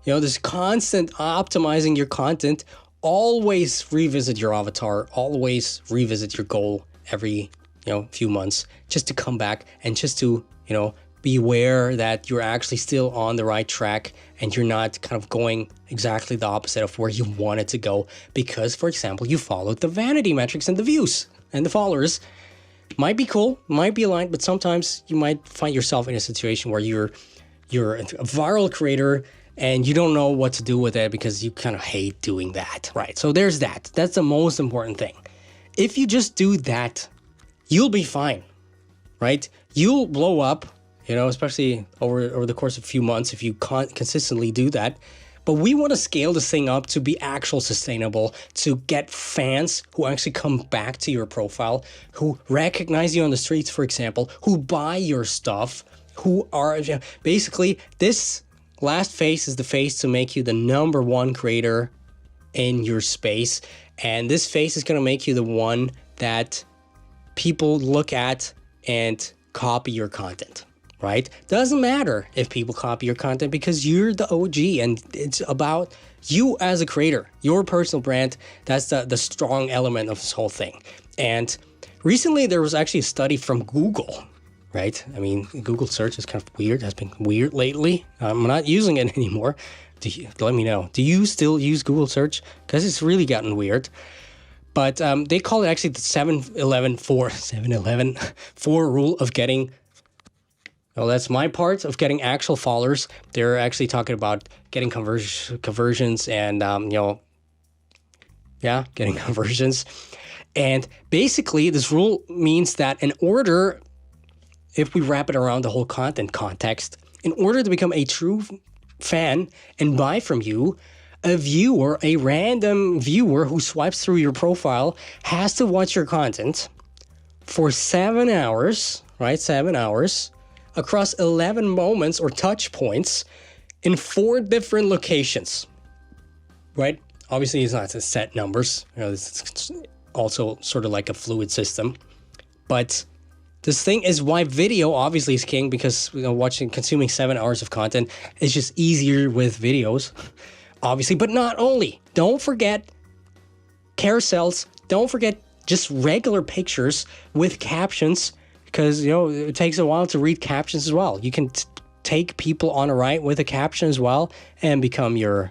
this constant optimizing your content. Always revisit your avatar, always revisit your goal every, few months, just to come back and just to, be aware that you're actually still on the right track and you're not kind of going exactly the opposite of where you wanted to go because, for example, you followed the vanity metrics and the views and the followers. Might be cool, might be aligned, but sometimes you might find yourself in a situation where you're a viral creator and you don't know what to do with it because you kind of hate doing that, right? So there's that. That's the most important thing. If you just do that, you'll be fine, right? You'll blow up, especially over the course of a few months if you consistently do that. But we want to scale this thing up to be actual sustainable, to get fans who actually come back to your profile, who recognize you on the streets, for example, who buy your stuff, who are basically this last phase is the phase to make you the #1 creator in your space. And this phase is going to make you the one that people look at and copy your content, right? Doesn't matter if people copy your content because you're the OG and it's about you as a creator, your personal brand. That's the strong element of this whole thing. And recently there was actually a study from Google, right? I mean, Google search is kind of weird, has been weird lately. I'm not using it anymore. Let me know. Do you still use Google search? Because it's really gotten weird. But they call it actually the 7-11-4 rule of getting, well, that's my part of getting actual followers. They're actually talking about getting conversions and, getting conversions. And basically, this rule means that in order, if we wrap it around the whole content context, in order to become a true fan and buy from you, a viewer, a random viewer who swipes through your profile has to watch your content for 7 hours, right? 7 hours across 11 moments or touch points in 4 different locations, right? Obviously, it's not set numbers. It's also sort of like a fluid system. But this thing is why video obviously is king, because consuming 7 hours of content is just easier with videos. Obviously, but not only. Don't forget carousels. Don't forget just regular pictures with captions, because it takes a while to read captions as well. You can take people on a ride with a caption as well and become your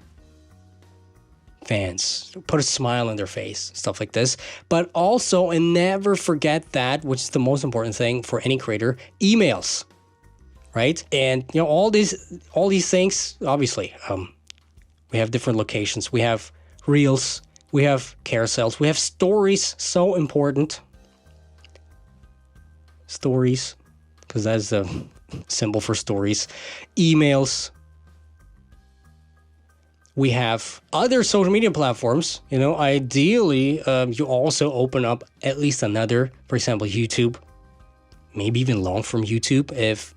fans. Put a smile on their face, stuff like this. But also, and never forget that, which is the most important thing for any creator, emails, right? And all these things, obviously. We have different locations. We have reels. We have carousels. We have stories. So important. Stories, because that's the symbol for stories. Emails. We have other social media platforms. Ideally, you also open up at least another, for example, YouTube. Maybe even long form YouTube if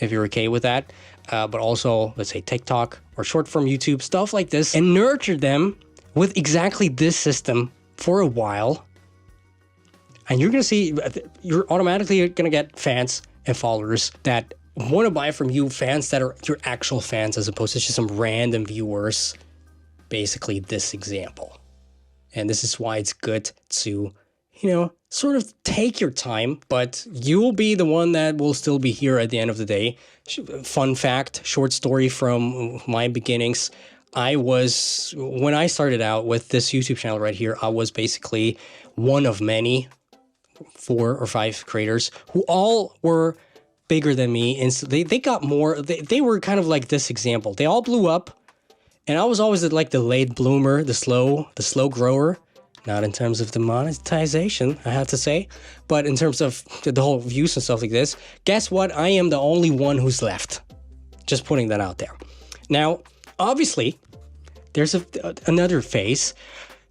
you're okay with that. But also, let's say TikTok or short form YouTube, stuff like this, and nurture them with exactly this system for a while. And you're going to see, you're automatically going to get fans and followers that want to buy from you, fans that are your actual fans as opposed to just some random viewers. Basically, this example. And this is why it's good to, sort of take your time, but you'll be the one that will still be here at the end of the day. Fun fact, short story from my beginnings. When I started out with this YouTube channel right here, I was basically one of many 4 or 5 creators who all were bigger than me. And so they got more, they were kind of like this example. They all blew up. And I was always like the late bloomer, the slow grower. Not in terms of the monetization, I have to say, but in terms of the whole views and stuff like this. Guess what? I am the only one who's left. Just putting that out there. Now, obviously, there's another phase,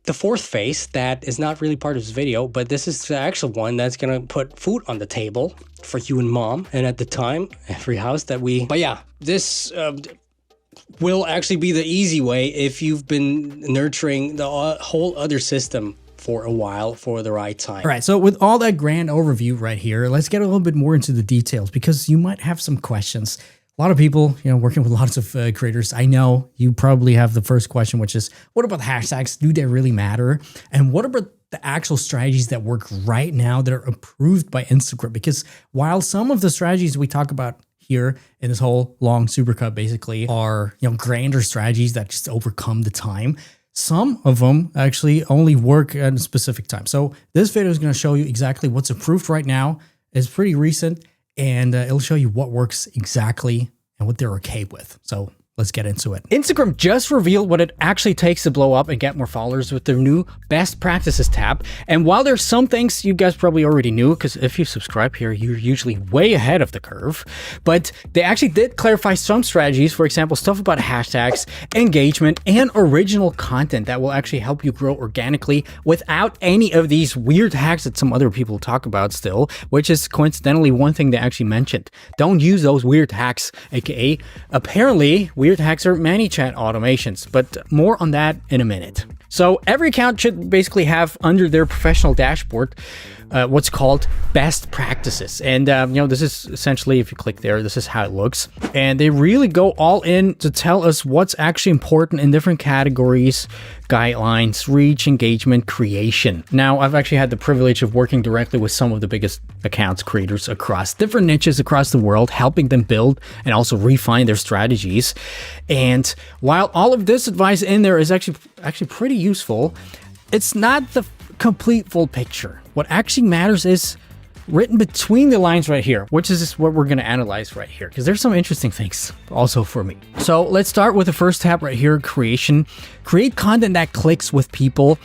the 4th phase that is not really part of this video, but this is the actual one that's gonna put food on the table for you and mom, and at the time, every house that we. But yeah, this. Will actually be the easy way if you've been nurturing the whole other system for a while for the right time. All right, so with all that grand overview right here, let's get a little bit more into the details because you might have some questions. A lot of people, working with lots of creators, I know you probably have the first question, which is, what about the hashtags? Do they really matter? And what about the actual strategies that work right now that are approved by Instagram? Because while some of the strategies we talk about here in this whole long supercut basically are, grander strategies that just overcome the time, some of them actually only work at a specific time. So this video is going to show you exactly what's approved right now. It's pretty recent, and it'll show you what works exactly and what they're okay with. So let's get into it. Instagram just revealed what it actually takes to blow up and get more followers with their new Best Practices tab. And while there's some things you guys probably already knew, because if you subscribe here, you're usually way ahead of the curve, but they actually did clarify some strategies, for example, stuff about hashtags, engagement, and original content that will actually help you grow organically without any of these weird hacks that some other people talk about still, which is coincidentally one thing they actually mentioned. Don't use those weird hacks, aka apparently weird hacks are ManyChat automations, but more on that in a minute. So every account should basically have under their professional dashboard what's called best practices. And, this is essentially, if you click there, this is how it looks. And they really go all in to tell us what's actually important in different categories, guidelines, reach, engagement, creation. Now, I've actually had the privilege of working directly with some of the biggest accounts creators across different niches across the world, helping them build and also refine their strategies. And while all of this advice in there is actually pretty useful, it's not the complete full picture. What actually matters is written between the lines right here, which is what we're going to analyze right here, because there's some interesting things also for me. So let's start with the first tab right here, creation. Create content that clicks with people.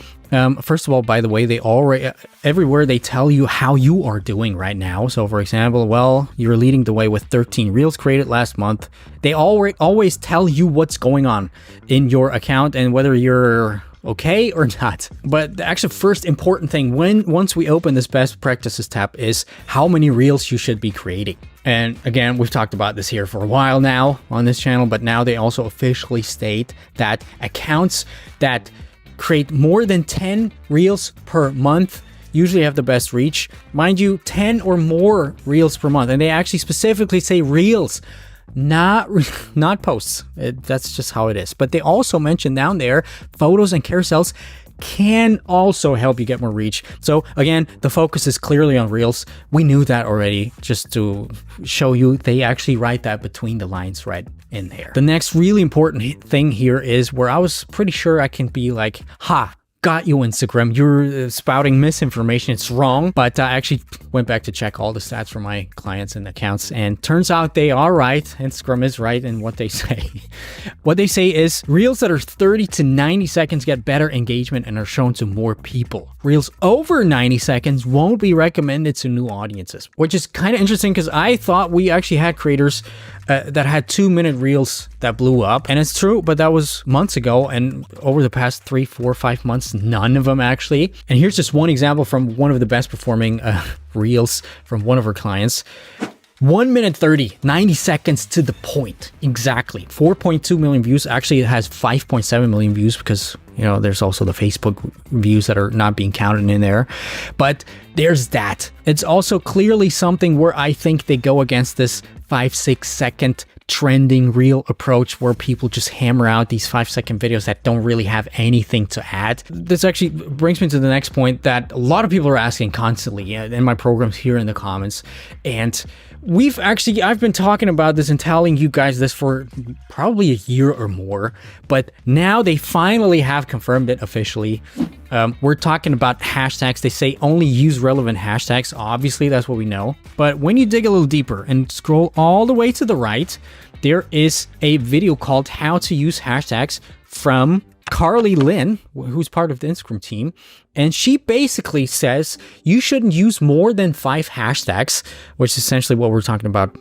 First of all, by the way, they already, everywhere they tell you how you are doing right now. So for example, well, you're leading the way with 13 reels created last month. They always tell you what's going on in your account and whether you're okay or not. But the actual first important thing once we open this best practices tab is how many reels you should be creating. And again, we've talked about this here for a while now on this channel, but now they also officially state that accounts that create more than 10 reels per month usually have the best reach. Mind you, 10 or more reels per month. And they actually specifically say reels, not posts. That's just how it is. But they also mention down there, photos and carousels can also help you get more reach. So again, the focus is clearly on reels. We knew that already, just to show you they actually write that between the lines right in there. The next really important thing here is where I was pretty sure I can be like, ha, got you, Instagram. You're spouting misinformation. It's wrong. But I actually went back to check all the stats for my clients and accounts, and turns out they are right. Instagram is right in what they say. What they say is reels that are 30 to 90 seconds get better engagement and are shown to more people. Reels over 90 seconds won't be recommended to new audiences, which is kind of interesting because I thought we actually had creators that had 2-minute reels that blew up. And it's true, but that was months ago. And over the past 3, 4, 5 months, none of them actually. And here's just one example from one of the best performing reels from one of our clients. 1 minute 30, 90 seconds to the point. Exactly. 4.2 million views. Actually, it has 5.7 million views because, there's also the Facebook views that are not being counted in there. But there's that. It's also clearly something where I think they go against this 5-6 second trending reel approach where people just hammer out these 5-second videos that don't really have anything to add. This actually brings me to the next point that a lot of people are asking constantly in my programs here in the comments. And I've been talking about this and telling you guys this for probably a year or more, but now they finally have confirmed it officially. We're talking about hashtags. They say only use relevant hashtags. Obviously, that's what we know. But when you dig a little deeper and scroll all the way to the right, there is a video called How to Use Hashtags from Carly Lynn, who's part of the Instagram team. And she basically says you shouldn't use more than 5 hashtags, which is essentially what we're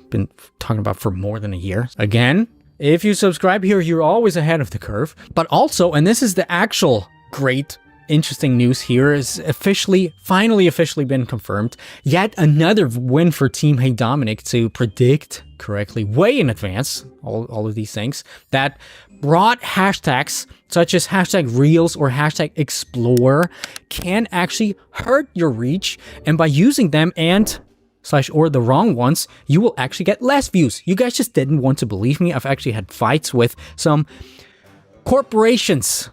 been talking about for more than a year. Again, if you subscribe here, you're always ahead of the curve. But also, and this is the actual great interesting news here, is finally officially been confirmed. Yet another win for Team heyDominik to predict correctly way in advance all of these things that broad hashtags such as hashtag reels or hashtag explore can actually hurt your reach, and by using them or the wrong ones, you will actually get less views. You guys just didn't want to believe me. I've actually had fights with some corporations,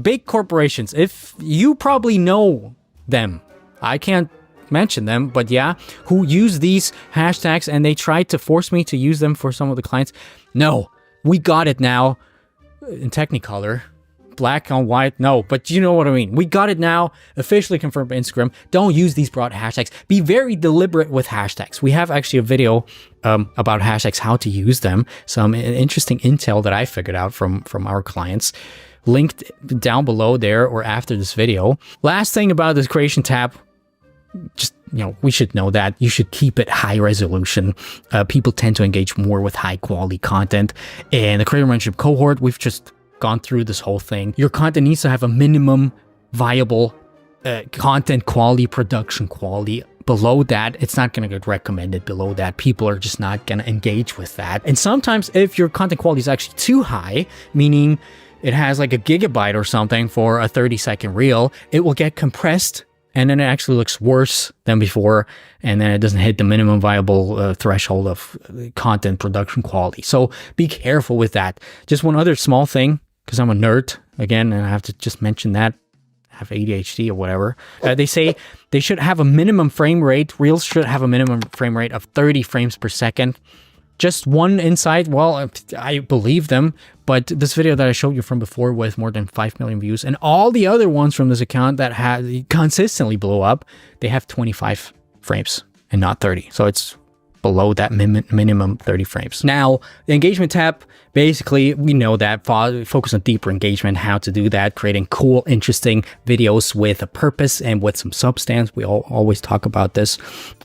big corporations. If you probably know them, I can't mention them, but yeah, who use these hashtags, and they tried to force me to use them for some of the clients. No, we got it now in Technicolor, black on white. No, but you know what I mean. We got it now, officially confirmed by Instagram. Don't use these broad hashtags. Be very deliberate with hashtags. We have actually a video about hashtags, how to use them. Some interesting intel that I figured out from our clients, linked down below there or after this video. Last thing about this creation tab, just, we should know that you should keep it high resolution. People tend to engage more with high quality content. And the creator mentorship cohort, we've just gone through this whole thing. Your content needs to have a minimum viable content quality, production quality. Below that, it's not going to get recommended. Below that, people are just not going to engage with that. And sometimes if your content quality is actually too high, meaning it has like a gigabyte or something for a 30-second reel, it will get compressed and then it actually looks worse than before, and then it doesn't hit the minimum viable threshold of content production quality. So be careful with that. Just one other small thing, because I'm a nerd again, and I have to just mention that. Have ADHD or whatever. They say they should have a minimum frame rate. Reels should have a minimum frame rate of 30 frames per second. Just one insight, well, I believe them, but this video that I showed you from before with more than 5 million views, and all the other ones from this account that had consistently blow up, they have 25 frames and not 30. So it's below that minimum 30 frames. Now, the engagement tab, basically, we know that focus on deeper engagement, how to do that, creating cool, interesting videos with a purpose and with some substance. We always talk about this.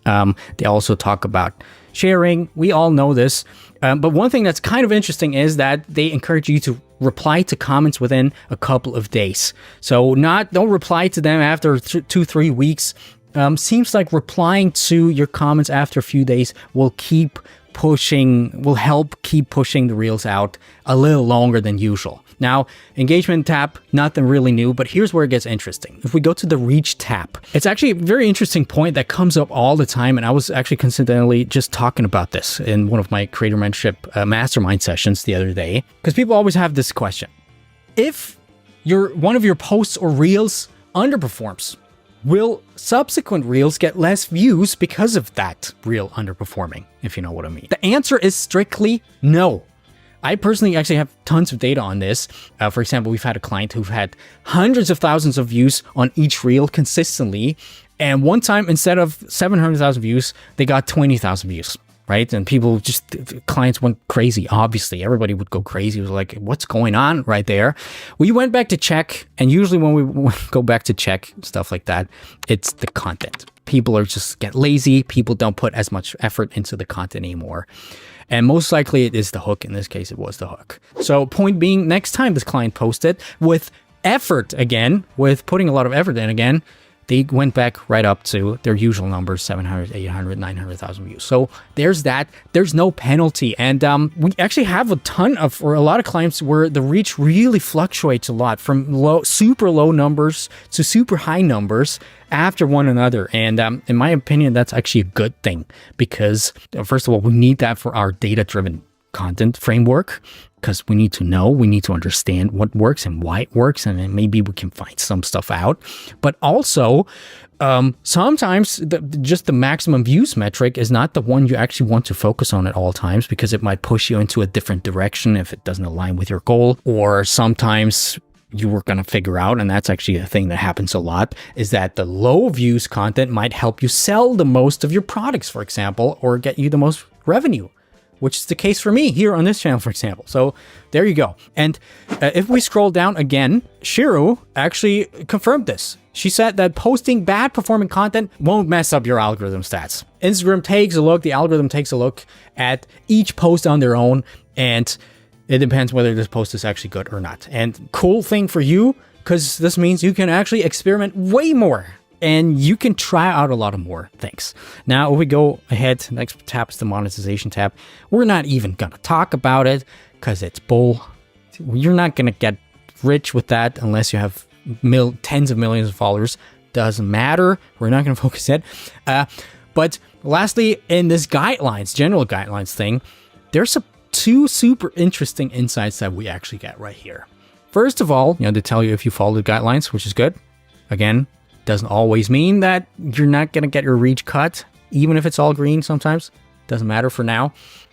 They also talk about sharing. We all know this. But one thing that's kind of interesting is that they encourage you to reply to comments within a couple of days. So don't reply to them after 2-3 weeks. Seems like replying to your comments after a few days will help keep pushing the reels out a little longer than usual. Now, engagement tab, nothing really new, but here's where it gets interesting. If we go to the reach tab, it's actually a very interesting point that comes up all the time, and I was actually coincidentally just talking about this in one of my creator mentorship mastermind sessions the other day, because people always have this question. If one of your posts or reels underperforms, will subsequent reels get less views because of that reel underperforming, if you know what I mean? The answer is strictly no. I personally actually have tons of data on this. For example, we've had a client who've had hundreds of thousands of views on each reel consistently. And one time, instead of 700,000 views, they got 20,000 views, right? And clients went crazy, obviously. Everybody would go crazy. It was like, what's going on right there? We went back to check. And usually when we go back to check stuff like that, it's the content. People just get lazy. People don't put as much effort into the content anymore. And most likely it is the hook. In this case, it was the hook. So point being, next time this client posted with effort again, with putting a lot of effort in again, they went back right up to their usual numbers, 700, 800, 900,000 views. So there's that. There's no penalty. And we actually have a lot of clients where the reach really fluctuates a lot from super low numbers to super high numbers after one another. And in my opinion, that's actually a good thing because, first of all, we need that for our data-driven content framework, because we need to understand what works and why it works, and then maybe we can find some stuff out. But also, sometimes just the maximum views metric is not the one you actually want to focus on at all times, because it might push you into a different direction if it doesn't align with your goal. Or sometimes you were going to figure out, and that's actually a thing that happens a lot, is that the low views content might help you sell the most of your products, for example, or get you the most revenue, which is the case for me here on this channel, for example. So there you go. And if we scroll down again, Shiru actually confirmed this. She said that posting bad performing content won't mess up your algorithm stats. The algorithm takes a look at each post on their own, and it depends whether this post is actually good or not. And cool thing for you, because this means you can actually experiment way more. And you can try out a lot of more things. Now, if we go ahead, next tab is the monetization tab. We're not even going to talk about it because it's bull. You're not going to get rich with that unless you have tens of millions of followers. Doesn't matter. We're not going to focus it. But lastly, in this general guidelines thing, there's two super interesting insights that we actually get right here. First of all, they tell you if you follow the guidelines, which is good. Again, doesn't always mean that you're not going to get your reach cut, even if it's all green sometimes. Doesn't matter for now.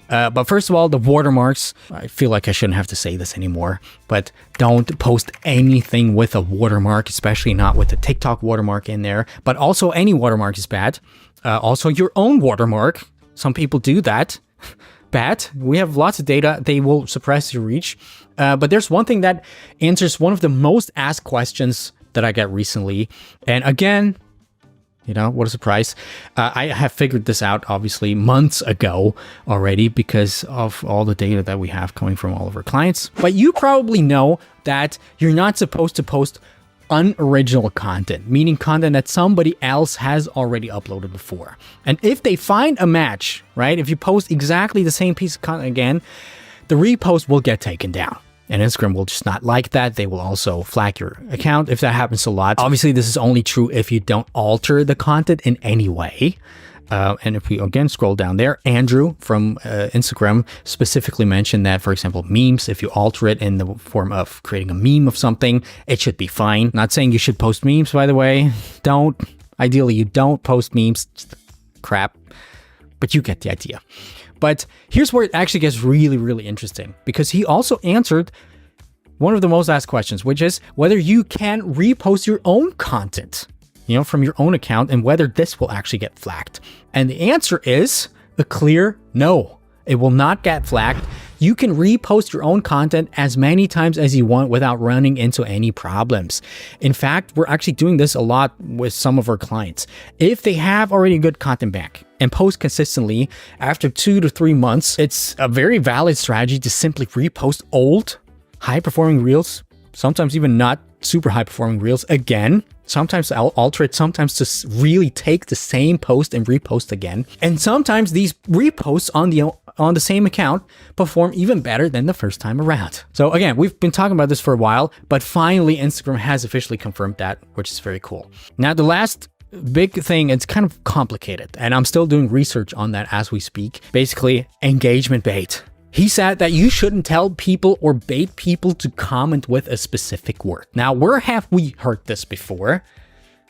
But first of all, the watermarks. I feel like I shouldn't have to say this anymore, but don't post anything with a watermark, especially not with the TikTok watermark in there. But also any watermark is bad. Also your own watermark. Some people do that. Bad. We have lots of data. They will suppress your reach. But there's one thing that answers one of the most asked questions that I got recently. And again, what a surprise. I have figured this out, obviously, months ago already because of all the data that we have coming from all of our clients. But you probably know that you're not supposed to post unoriginal content, meaning content that somebody else has already uploaded before. And if they find a match, right, if you post exactly the same piece of content again, the repost will get taken down. And Instagram will just not like that. They will also flag your account if that happens a lot. Obviously, this is only true if you don't alter the content in any way. And if we again scroll down there, Andrew from Instagram specifically mentioned that, for example, memes, if you alter it in the form of creating a meme of something, it should be fine. Not saying you should post memes, by the way. Ideally, you don't post memes. Crap. But you get the idea. But here's where it actually gets really, really interesting, because he also answered one of the most asked questions, which is whether you can repost your own content, from your own account, and whether this will actually get flagged. And the answer is a clear no. It will not get flagged. You can repost your own content as many times as you want without running into any problems. In fact, we're actually doing this a lot with some of our clients. If they have already a good content bank and post consistently, after 2 to 3 months, it's a very valid strategy to simply repost old, high-performing reels, sometimes even not super high-performing reels again. Sometimes I'll alter it, sometimes to really take the same post and repost again. And sometimes these reposts on the same account perform even better than the first time around. So again, we've been talking about this for a while, but finally Instagram has officially confirmed that, which is very cool. Now, the last big thing, it's kind of complicated, and I'm still doing research on that as we speak. Basically, engagement bait. He said that you shouldn't tell people or bait people to comment with a specific word. Now, where have we heard this before?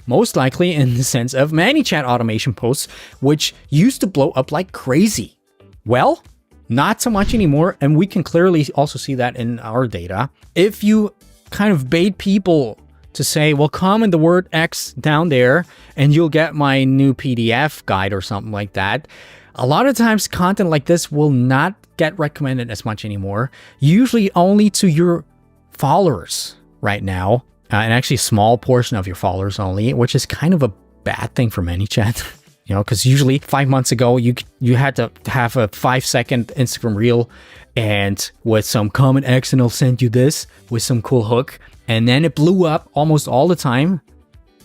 Most likely in the sense of ManyChat automation posts, which used to blow up like crazy. Well, not so much anymore, and we can clearly also see that in our data. If you kind of bait people to say, well, comment the word X down there and you'll get my new PDF guide or something like that, a lot of times content like this will not get recommended as much anymore, usually only to your followers right now, and actually a small portion of your followers only, which is kind of a bad thing for ManyChat. Because usually 5 months ago, you had to have a 5-second Instagram reel and with some comment X and it'll send you this with some cool hook. And then it blew up almost all the time.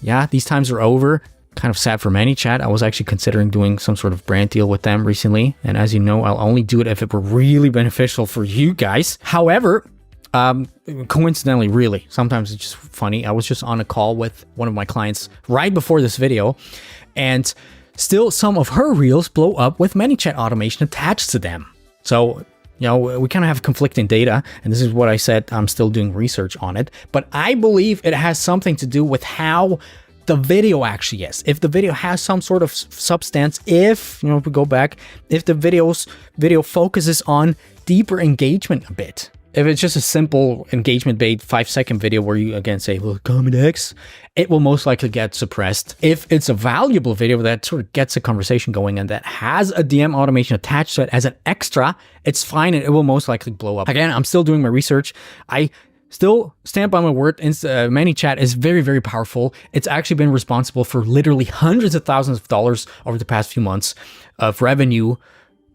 Yeah, these times are over. Kind of sad for ManyChat. I was actually considering doing some sort of brand deal with them recently. And as you know, I'll only do it if it were really beneficial for you guys. However, coincidentally, really, sometimes it's just funny. I was just on a call with one of my clients right before this video, and still some of her reels blow up with ManyChat automation attached to them. So, we kind of have conflicting data, and this is what I said. I'm still doing research on it, but I believe it has something to do with how the video actually is. If the video has some sort of substance, if we go back, if the video focuses on deeper engagement a bit. If it's just a simple engagement bait 5-second video where you again say, well, comment X, it will most likely get suppressed. If it's a valuable video that sort of gets a conversation going and that has a DM automation attached to it as an extra, it's fine and it will most likely blow up. Again, I'm still doing my research. I still stand by my word. ManyChat is very, very powerful. It's actually been responsible for literally hundreds of thousands of dollars over the past few months of revenue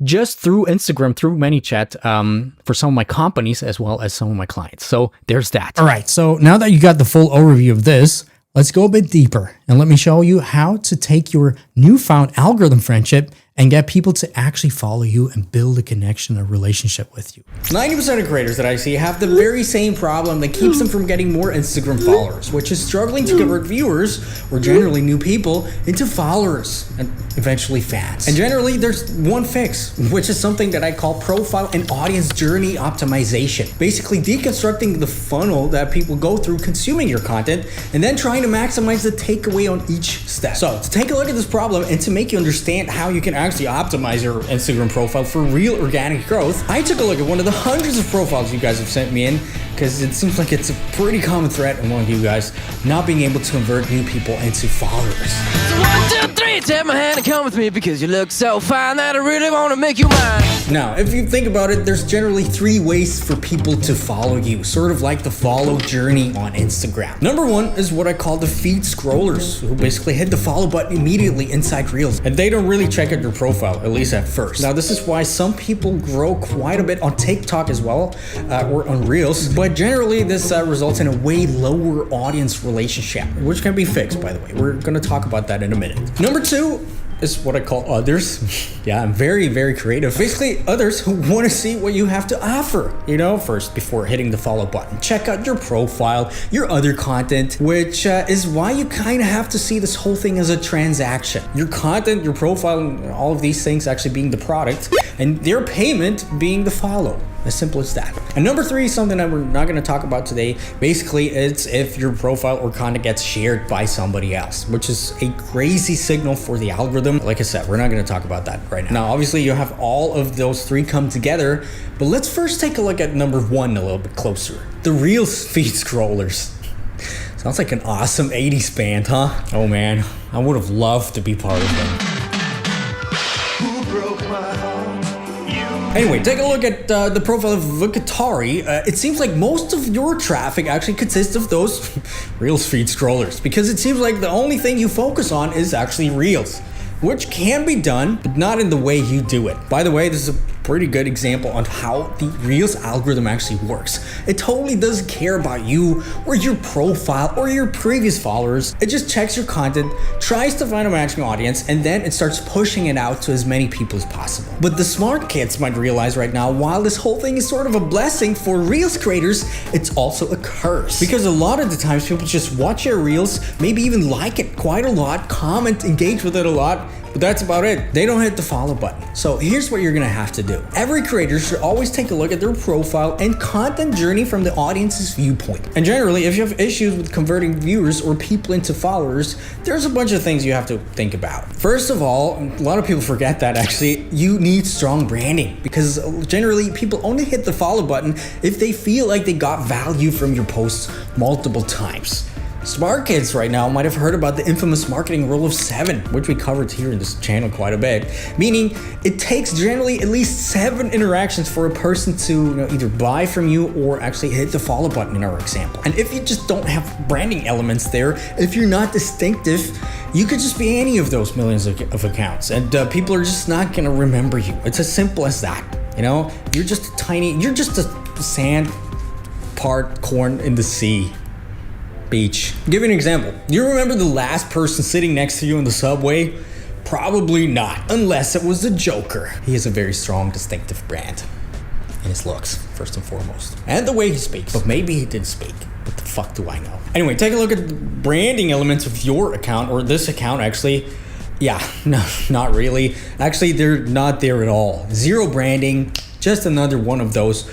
just through Instagram, through ManyChat, for some of my companies as well as some of my clients. So there's that. All right. So now that you got the full overview of this, let's go a bit deeper and let me show you how to take your newfound algorithm friendship and get people to actually follow you and build a connection, a relationship with you. 90% of creators that I see have the very same problem that keeps them from getting more Instagram followers, which is struggling to convert viewers, or generally new people, into followers and eventually fans. And generally there's one fix, which is something that I call profile and audience journey optimization. Basically deconstructing the funnel that people go through consuming your content and then trying to maximize the takeaway on each step. So to take a look at this problem and to make you understand how you can actually optimize your Instagram profile for real organic growth, I took a look at one of the hundreds of profiles you guys have sent me in, because it seems like it's a pretty common threat among you guys not being able to convert new people into followers. So 1, 2, 3, take my hand and come with me, because you look so fine that I really want to make you mine. Now, if you think about it, there's generally 3 ways for people to follow you, sort of like the follow journey on Instagram. Number 1 is what I call the feed scrollers, who basically hit the follow button immediately inside Reels, and they don't really check out your profile, at least at first. Now, this is why some people grow quite a bit on TikTok as well, or on Reels, but generally this results in a way lower audience relationship, which can be fixed, by the way. We're gonna talk about that in a minute. Number 2 is what I call others. Yeah, I'm very, very creative. Basically, others who want to see what you have to offer. You know, first, before hitting the follow button, check out your profile, your other content, which is why you kind of have to see this whole thing as a transaction. Your content, your profile, and all of these things actually being the product, and their payment being the follow. As simple as that. And number 3 is something that we're not going to talk about today. Basically, it's if your profile or content gets shared by somebody else, which is a crazy signal for the algorithm. Like I said, we're not going to talk about that right now. Now, obviously, you have all of those 3 come together, but let's first take a look at number 1 a little bit closer. The Reels feed scrollers. Sounds like an awesome 80s band, huh? Oh man, I would have loved to be part of them. Anyway, take a look at the profile of Vicatari. It seems like most of your traffic actually consists of those Reels feed scrollers, because it seems like the only thing you focus on is actually Reels, which can be done, but not in the way you do it. By the way, this is a pretty good example on how the Reels algorithm actually works. It totally doesn't care about you or your profile or your previous followers. It just checks your content, tries to find a matching audience, and then it starts pushing it out to as many people as possible. But the smart kids might realize right now, while this whole thing is sort of a blessing for Reels creators, it's also a curse. Because a lot of the times people just watch your Reels, maybe even like it quite a lot, comment, engage with it a lot, but that's about it. They don't hit the follow button. So here's what you're gonna have to do. Every creator should always take a look at their profile and content journey from the audience's viewpoint. And generally, if you have issues with converting viewers or people into followers, there's a bunch of things you have to think about. First of all, a lot of people forget that actually, you need strong branding, because generally people only hit the follow button if they feel like they got value from your posts multiple times. Smart kids right now might have heard about the infamous marketing rule of 7, which we covered here in this channel quite a bit, meaning it takes generally at least 7 interactions for a person to either buy from you or actually hit the follow button in our example. And if you just don't have branding elements there, if you're not distinctive, you could just be any of those millions of accounts, and people are just not gonna remember you. It's as simple as that. You're just a sand part corn in the sea. Beach. I'll give you an example. Do you remember the last person sitting next to you in the subway? Probably not, unless it was the Joker. He has a very strong, distinctive brand. In his looks, first and foremost. And the way he speaks. But maybe he did speak. What the fuck do I know? Anyway, take a look at the branding elements of your account, or this account actually. Yeah, no, not really. Actually, they're not there at all. Zero branding, just another one of those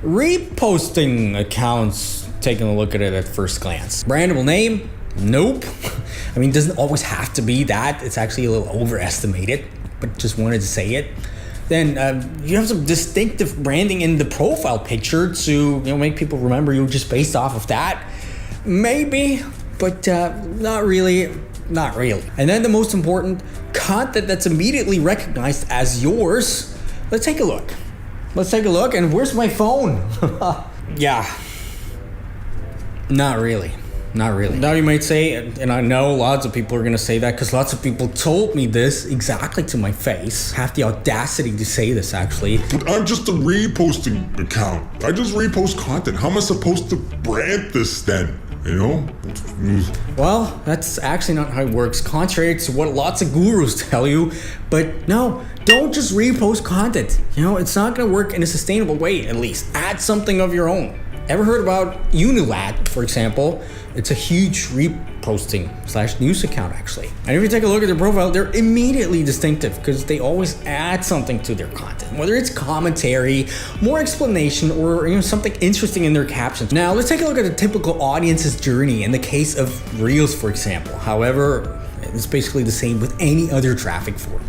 reposting accounts. Taking a look at it at first glance. Brandable name? Nope. I mean, it doesn't always have to be that. It's actually a little overestimated, but just wanted to say it. Then you have some distinctive branding in the profile picture to make people remember you just based off of that. Maybe, but not really. Not really. And then the most important, content that's immediately recognized as yours. Let's take a look. And where's my phone? Yeah. Not really. Now you might say, and I know lots of people are going to say that because lots of people told me this exactly to my face. Have the audacity to say this actually. But I'm just a reposting account. I just repost content. How am I supposed to brand this then? Well, that's actually not how it works, contrary to what lots of gurus tell you. But no, don't just repost content. It's not going to work in a sustainable way, at least. Add something of your own. Ever heard about Unilat, for example? It's a huge reposting / news account, actually. And if you take a look at their profile, they're immediately distinctive because they always add something to their content, whether it's commentary, more explanation, or something interesting in their captions. Now, let's take a look at the typical audience's journey in the case of Reels, for example. However, it's basically the same with any other traffic form.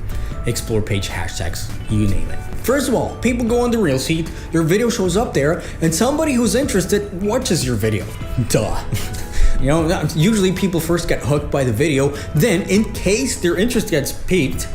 Explore page, hashtags, you name it. First of all, people go on the Reels feed, your video shows up there, and somebody who's interested watches your video. Duh. Usually people first get hooked by the video, then in case their interest gets piqued,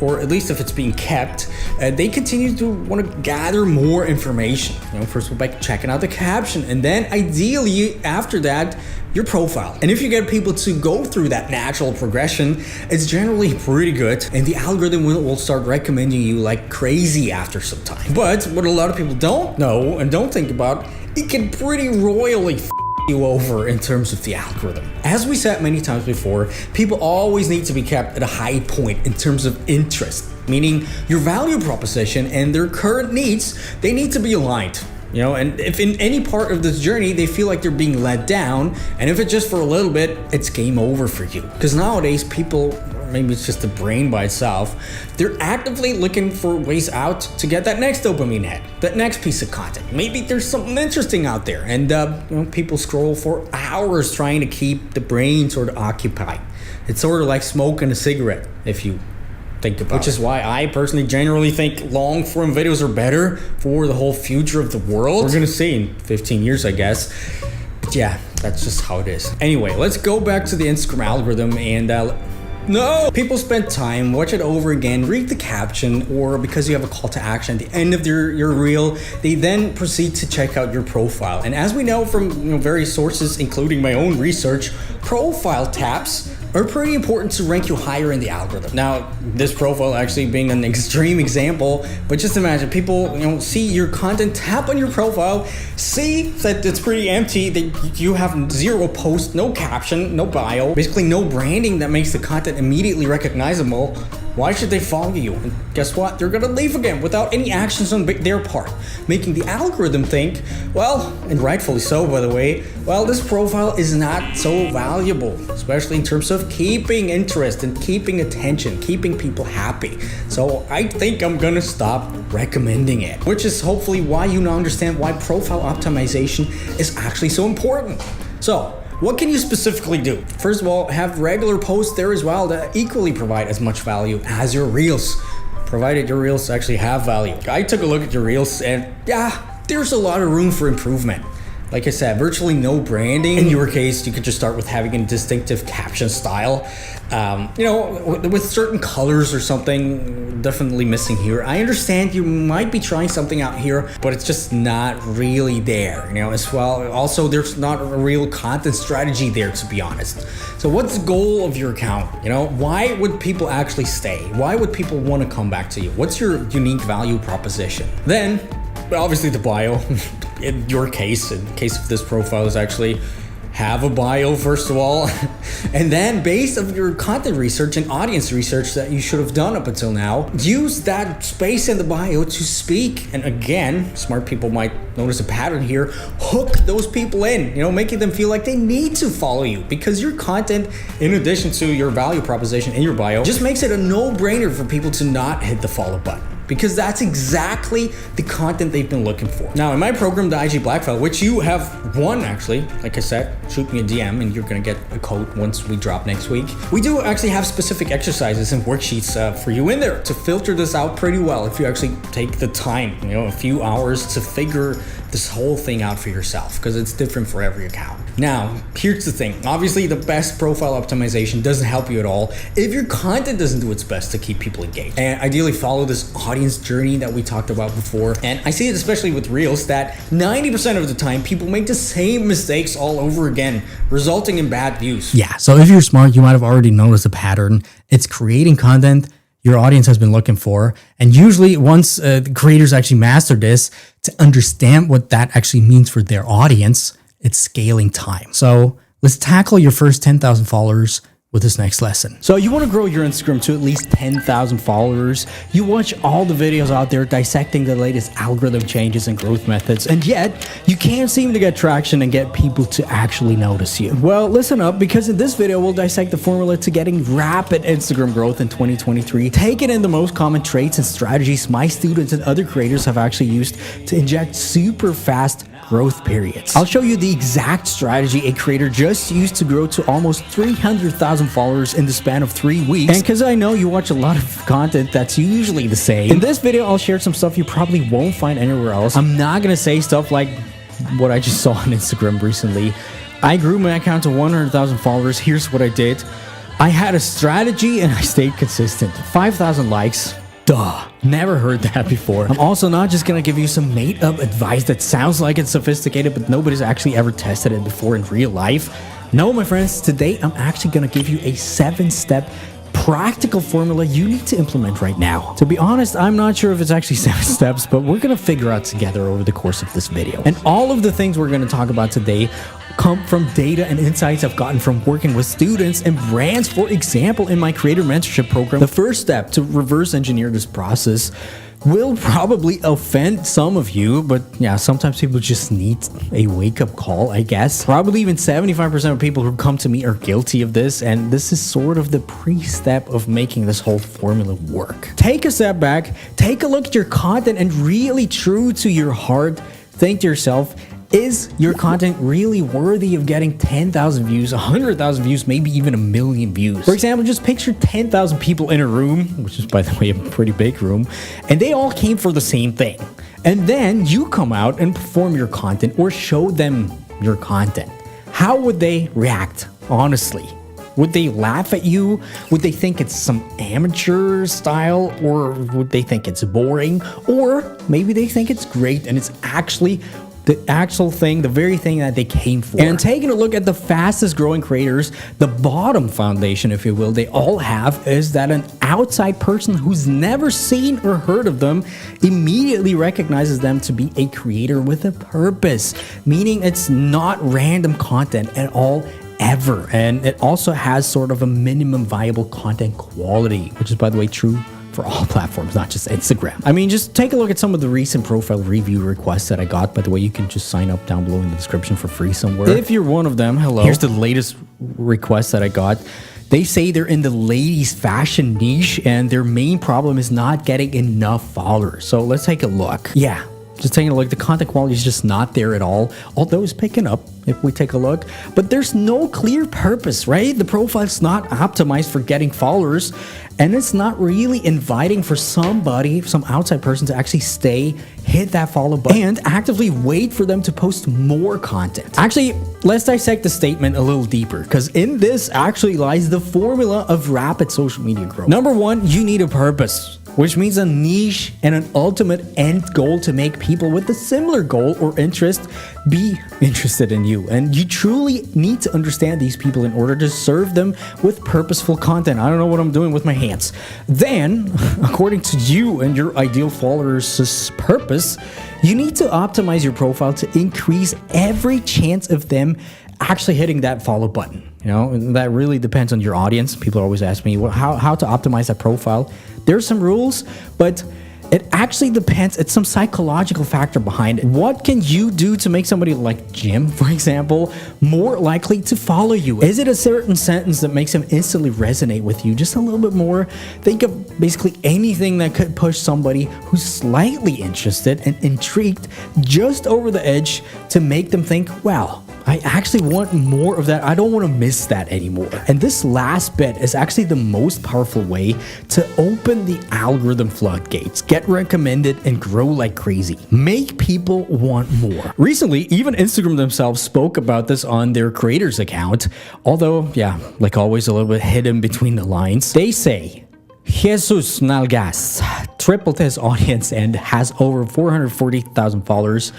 or at least if it's being kept, they continue to want to gather more information. First of all, by checking out the caption, and then ideally after that, your profile. And if you get people to go through that natural progression, it's generally pretty good, and the algorithm will start recommending you like crazy after some time. But what a lot of people don't know and don't think about, it can pretty royally you over in terms of the algorithm. As we said many times before, people always need to be kept at a high point in terms of interest, meaning your value proposition and their current needs, they need to be aligned. You know, and if in any part of this journey they feel like they're being let down, and if it's just for a little bit, it's game over for you. Because nowadays people, or maybe it's just the brain by itself, they're actively looking for ways out to get that next dopamine hit, that next piece of content. Maybe there's something interesting out there, and you know, people scroll for hours trying to keep the brain sort of occupied. It's sort of like smoking a cigarette, if you think about it. Which is why I personally generally think long form videos are better for the whole future of the world. We're gonna see in 15 years, I guess. But yeah, that's just how it is. Anyway, let's go back to the Instagram algorithm and no! People spend time, watch it over again, read the caption, or because you have a call to action at the end of your reel, they then proceed to check out your profile. And as we know from various sources, including my own research, profile taps are pretty important to rank you higher in the algorithm. Now, this profile actually being an extreme example, but just imagine people, see your content, tap on your profile, see that it's pretty empty, that you have zero post, no caption, no bio, basically no branding that makes the content immediately recognizable. Why should they follow you? And guess what? They're gonna leave again without any actions on their part, making the algorithm think, well, and rightfully so, by the way, well, this profile is not so valuable, especially in terms of keeping interest and keeping attention, keeping people happy. So I think I'm gonna stop recommending it, which is hopefully why you now understand why profile optimization is actually so important. So, what can you specifically do? First of all, have regular posts there as well that equally provide as much value as your reels, provided your reels actually have value. I took a look at your reels and yeah, there's a lot of room for improvement. Like I said, virtually no branding. In your case, you could just start with having a distinctive caption style. With certain colors or something, definitely missing here. I understand you might be trying something out here, but it's just not really there, as well. Also, there's not a real content strategy there, to be honest. So what's the goal of your account? Why would people actually stay? Why would people want to come back to you? What's your unique value proposition? Then, obviously the bio. In your case, in the case of this profile, is actually have a bio first of all, and then based on your content research and audience research that you should have done up until now, use that space in the bio to speak. And again, smart people might notice a pattern here, hook those people in, making them feel like they need to follow you, because your content, in addition to your value proposition in your bio, just makes it a no-brainer for people to not hit the follow button, because that's exactly the content they've been looking for. Now, in my program, the IG Black File, which you have won actually, like I said, shoot me a DM and you're gonna get a code once we drop next week. We do actually have specific exercises and worksheets for you in there to filter this out pretty well if you actually take the time, a few hours to figure this whole thing out for yourself, because it's different for every account. Now, here's the thing. Obviously, the best profile optimization doesn't help you at all if your content doesn't do its best to keep people engaged. And ideally follow this audience journey that we talked about before. And I see it especially with Reels that 90% of the time people make the same mistakes all over again, resulting in bad views. Yeah, so if you're smart, you might have already noticed a pattern. It's creating content your audience has been looking for. And usually once the creators actually master this, to understand what that actually means for their audience, it's scaling time. So let's tackle your first 10,000 followers with this next lesson. So you want to grow your Instagram to at least 10,000 followers. You watch all the videos out there dissecting the latest algorithm changes and growth methods, and yet you can't seem to get traction and get people to actually notice you. Well, listen up, because in this video, we'll dissect the formula to getting rapid Instagram growth in 2023, taking in the most common traits and strategies my students and other creators have actually used to inject super fast growth periods. I'll show you the exact strategy a creator just used to grow to almost 300,000 followers in the span of 3 weeks. And because I know you watch a lot of content that's usually the same, in this video I'll share some stuff you probably won't find anywhere else. I'm not gonna say stuff like what I just saw on Instagram recently. I grew my account to 100,000 followers. Here's what I did. I had a strategy and I stayed consistent. 5,000 likes. Duh, never heard that before. I'm also not just gonna give you some made up advice that sounds like it's sophisticated, but nobody's actually ever tested it before in real life. No, my friends, today I'm actually gonna give you a 7-step practical formula you need to implement right now. To be honest, I'm not sure if it's actually 7 steps, but we're gonna figure out together over the course of this video. And all of the things we're gonna talk about today come from data and insights I've gotten from working with students and brands. For example, in my creator mentorship program, the first step to reverse engineer this process will probably offend some of you, but yeah, sometimes people just need a wake-up call, I guess. Probably even 75% of people who come to me are guilty of this, and this is sort of the pre-step of making this whole formula work. Take a step back, take a look at your content, and really true to your heart, think to yourself, is your content really worthy of getting 10,000 views, 100,000 views, maybe even 1 million views? For example, just picture 10,000 people in a room, which is, by the way, a pretty big room, and they all came for the same thing. And then you come out and perform your content or show them your content. How would they react, honestly? Would they laugh at you? Would they think it's some amateur style? Or would they think it's boring? Or maybe they think it's great and it's actually the actual thing, the very thing that they came for. And taking a look at the fastest growing creators, the bottom foundation, if you will, they all have is that an outside person who's never seen or heard of them immediately recognizes them to be a creator with a purpose, meaning it's not random content at all, ever. And it also has sort of a minimum viable content quality, which is, by the way, true for all platforms, not just Instagram. I mean, just take a look at some of the recent profile review requests that I got. By the way, you can just sign up down below in the description for free somewhere. If you're one of them, hello. Here's the latest request that I got. They say they're in the ladies fashion niche and their main problem is not getting enough followers. So let's take a look. Yeah, just taking a look. The content quality is just not there at all, although it's picking up if we take a look. But there's no clear purpose, right? The profile's not optimized for getting followers, and it's not really inviting for somebody, some outside person, to actually stay, hit that follow button, and actively wait for them to post more content. Actually, let's dissect the statement a little deeper, because in this actually lies the formula of rapid social media growth. Number one, you need a purpose, which means a niche and an ultimate end goal to make people with a similar goal or interest be interested in you. And you truly need to understand these people in order to serve them with purposeful content. I don't know what I'm doing with my hands. Then, according to you and your ideal followers' purpose, you need to optimize your profile to increase every chance of them actually hitting that follow button. You know, and that really depends on your audience. People always ask me, well, how to optimize that profile. There's some rules, but it actually depends. It's some psychological factor behind it. What can you do to make somebody like Jim, for example, more likely to follow you? Is it a certain sentence that makes him instantly resonate with you just a little bit more? Think of basically anything that could push somebody who's slightly interested and intrigued just over the edge to make them think, wow, I actually want more of that. I don't want to miss that anymore. And this last bit is actually the most powerful way to open the algorithm floodgates, get recommended, and grow like crazy. Make people want more. Recently, even Instagram themselves spoke about this on their creators account. Although, yeah, like always, a little bit hidden between the lines. They say, Jesus Nalgas tripled his audience and has over 440,000 followers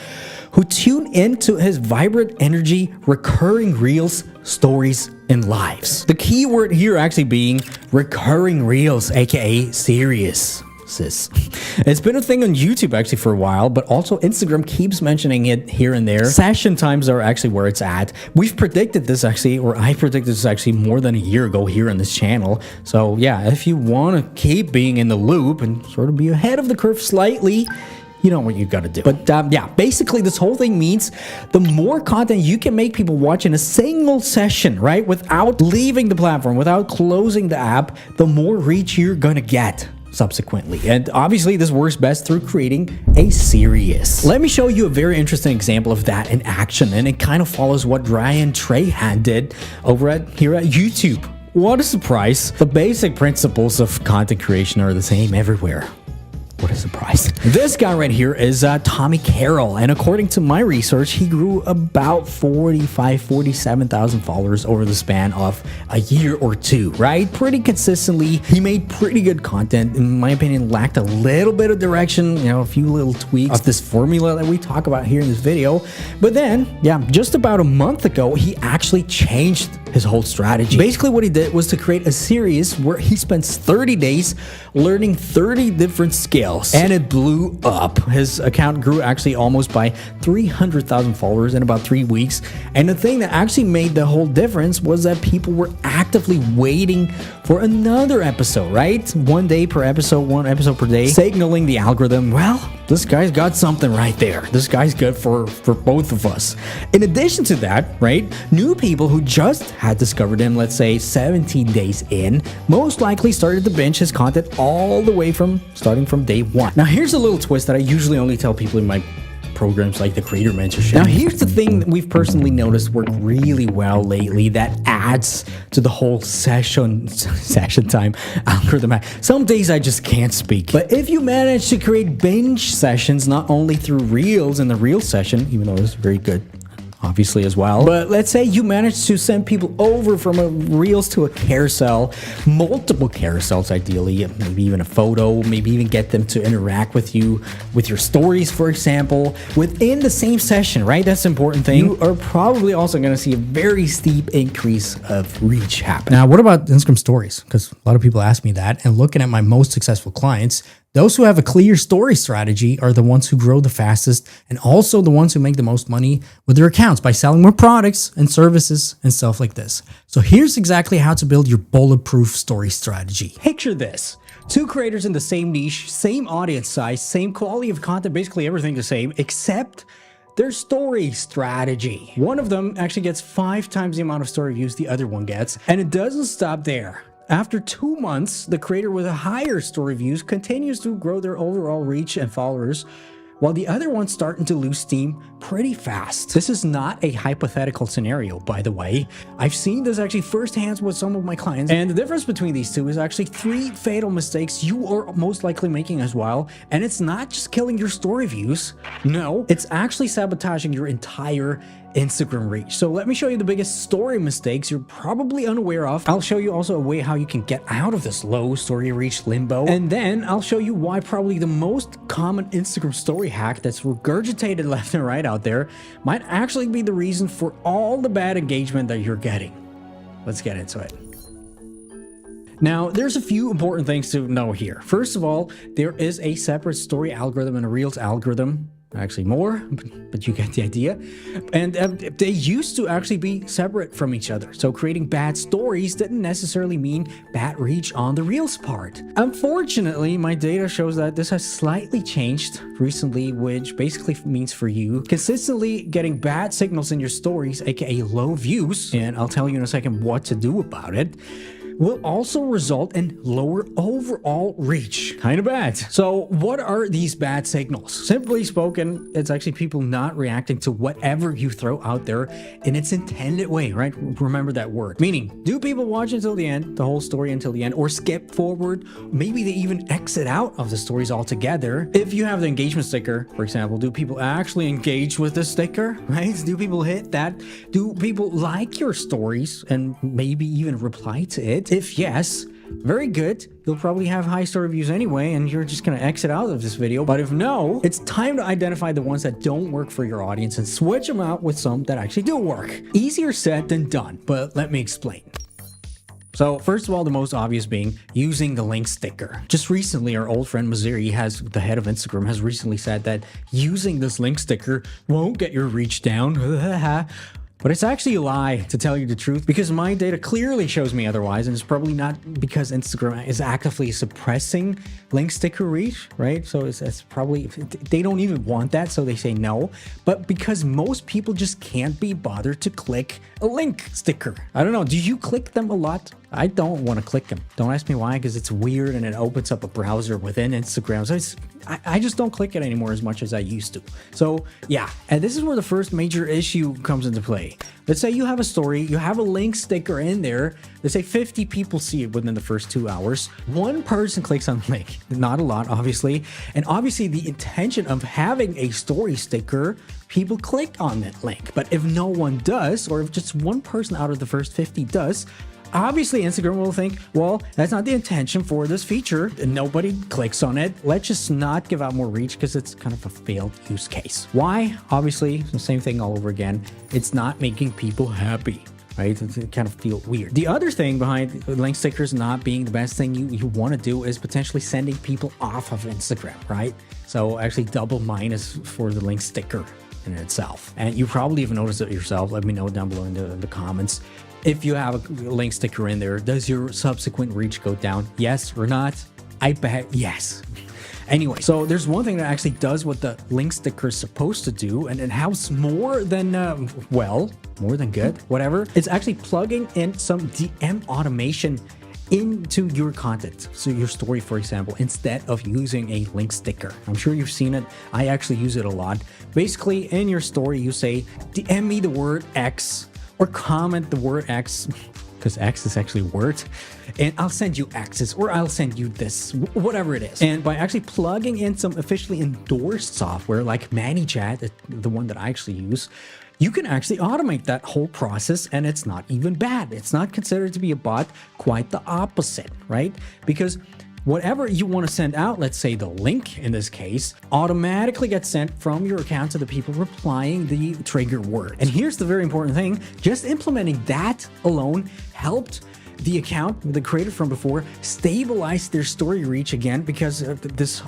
who tune into his vibrant energy, recurring reels, stories, and lives. The key word here actually being recurring reels, aka serious. It's been a thing on YouTube actually for a while, but also Instagram keeps mentioning it here and there. Session times are actually where it's at. We've predicted this actually, or I predicted this actually more than a year ago here on this channel. So yeah, if you want to keep being in the loop and sort of be ahead of the curve slightly, you know what you got to do. But yeah, basically this whole thing means the more content you can make people watch in a single session, right, without leaving the platform, without closing the app, the more reach you're gonna get subsequently. And obviously this works best through creating a series. Let me show you a very interesting example of that in action, and it kind of follows what Ryan Trahan did over here at YouTube. What a surprise. The basic principles of content creation are the same everywhere. What a surprise. This guy right here is Tommy Carroll, and according to my research, he grew about 47,000 followers over the span of a year or two, right? Pretty consistently. He made pretty good content. In my opinion, lacked a little bit of direction, you know, a few little tweaks of this formula that we talk about here in this video. But then, yeah, just about a month ago, he actually changed his whole strategy. Basically what he did was to create a series where he spends 30 days learning 30 different skills, and it blew up. His account grew actually almost by 300,000 followers in about 3 weeks. And the thing that actually made the whole difference was that people were actively waiting for another episode, right? 1 day per episode, 1 episode per day, signaling the algorithm, well, this guy's got something right there. This guy's good for both of us. In addition to that, right, new people who just had discovered him, let's say 17 days in, most likely started to binge his content all the way starting from day 1. Now here's a little twist that I usually only tell people in my programs like the creator mentorship. Now here's the thing that we've personally noticed work really well lately that adds to the whole session time algorithm. Some days I just can't speak. But if you manage to create binge sessions, not only through reels in the reel session, even though it's very good, obviously as well. But let's say you manage to send people over from a reels to a carousel, multiple carousels ideally, maybe even a photo, maybe even get them to interact with you with your stories, for example, within the same session, right? That's the important thing. You are probably also going to see a very steep increase of reach happen. Now, what about Instagram stories? Because a lot of people ask me that, and looking at my most successful clients, those who have a clear story strategy are the ones who grow the fastest and also the ones who make the most money with their accounts by selling more products and services and stuff like this. So here's exactly how to build your bulletproof story strategy. Picture this. 2 creators in the same niche, same audience size, same quality of content, basically everything the same, except their story strategy. One of them actually gets 5 times the amount of story views the other one gets, and it doesn't stop there. After 2 months, the creator with a higher story views continues to grow their overall reach and followers, while the other one's starting to lose steam pretty fast. This is not a hypothetical scenario, by the way. I've seen this actually firsthand with some of my clients, and the difference between these two is actually 3 fatal mistakes you are most likely making as well. And it's not just killing your story views. No, it's actually sabotaging your entire Instagram reach. So let me show you the biggest story mistakes you're probably unaware of. I'll show you also a way how you can get out of this low story reach limbo. And then I'll show you why probably the most common Instagram story hack that's regurgitated left and right out there might actually be the reason for all the bad engagement that you're getting. Let's get into it. Now, there's a few important things to know here. First of all, there is a separate story algorithm and a Reels algorithm. Actually more, but you get the idea. And they used to actually be separate from each other. So creating bad stories didn't necessarily mean bad reach on the Reels part. Unfortunately, my data shows that this has slightly changed recently, which basically means for you, consistently getting bad signals in your stories, aka low views, and I'll tell you in a second what to do about it, will also result in lower overall reach. Kind of bad. So what are these bad signals? Simply spoken, it's actually people not reacting to whatever you throw out there in its intended way, right? Remember that word. Meaning, do people watch until the end, the whole story until the end, or skip forward? Maybe they even exit out of the stories altogether. If you have the engagement sticker, for example, do people actually engage with the sticker, right? Do people hit that? Do people like your stories and maybe even reply to it? If yes, very good. You'll probably have high story views anyway, and you're just going to exit out of this video. But if no, it's time to identify the ones that don't work for your audience and switch them out with some that actually do work. Easier said than done, but let me explain. So first of all, the most obvious being using the link sticker. Just recently, our old friend Maziri, the head of Instagram, has recently said that using this link sticker won't get your reach down. But it's actually a lie, to tell you the truth, because my data clearly shows me otherwise, and it's probably not because Instagram is actively suppressing link sticker reach, right? So it's probably, they don't even want that, so they say no. But because most people just can't be bothered to click a link sticker. I don't know, do you click them a lot? I don't want to click them. Don't ask me why, because it's weird and it opens up a browser within Instagram. So I just don't click it anymore as much as I used to. So yeah, and this is where the first major issue comes into play. Let's say you have a story, you have a link sticker in there. Let's say 50 people see it within the first 2 hours. One person clicks on the link, not a lot, obviously. And obviously the intention of having a story sticker, people click on that link. But if no one does, or if just one person out of the first 50 does, obviously Instagram will think, well, that's not the intention for this feature and nobody clicks on it. Let's just not give out more reach because it's kind of a failed use case. Why? Obviously, the same thing all over again. It's not making people happy. right? It kind of feel weird. The other thing behind link stickers not being the best thing you want to do is potentially sending people off of Instagram, right? So actually double minus for the link sticker in itself. And you probably even noticed it yourself. Let me know down below in the comments. If you have a link sticker in there, does your subsequent reach go down? Yes or not? I bet yes. Anyway, so there's one thing that actually does what the link sticker is supposed to do, and it helps more than, well, more than good, whatever. It's actually plugging in some DM automation into your content. So your story, for example, instead of using a link sticker. I'm sure you've seen it. I actually use it a lot. Basically, in your story, you say, DM me the word X or comment the word X, because X is actually a word, and I'll send you X's or I'll send you this, whatever it is. And by actually plugging in some officially endorsed software like ManyChat, the one that I actually use, you can actually automate that whole process, and it's not even bad. It's not considered to be a bot, quite the opposite, right? Because whatever you want to send out, let's say the link in this case, automatically gets sent from your account to the people replying the trigger word. And here's the very important thing, just implementing that alone helped the account, the creator from before, stabilize their story reach again, because this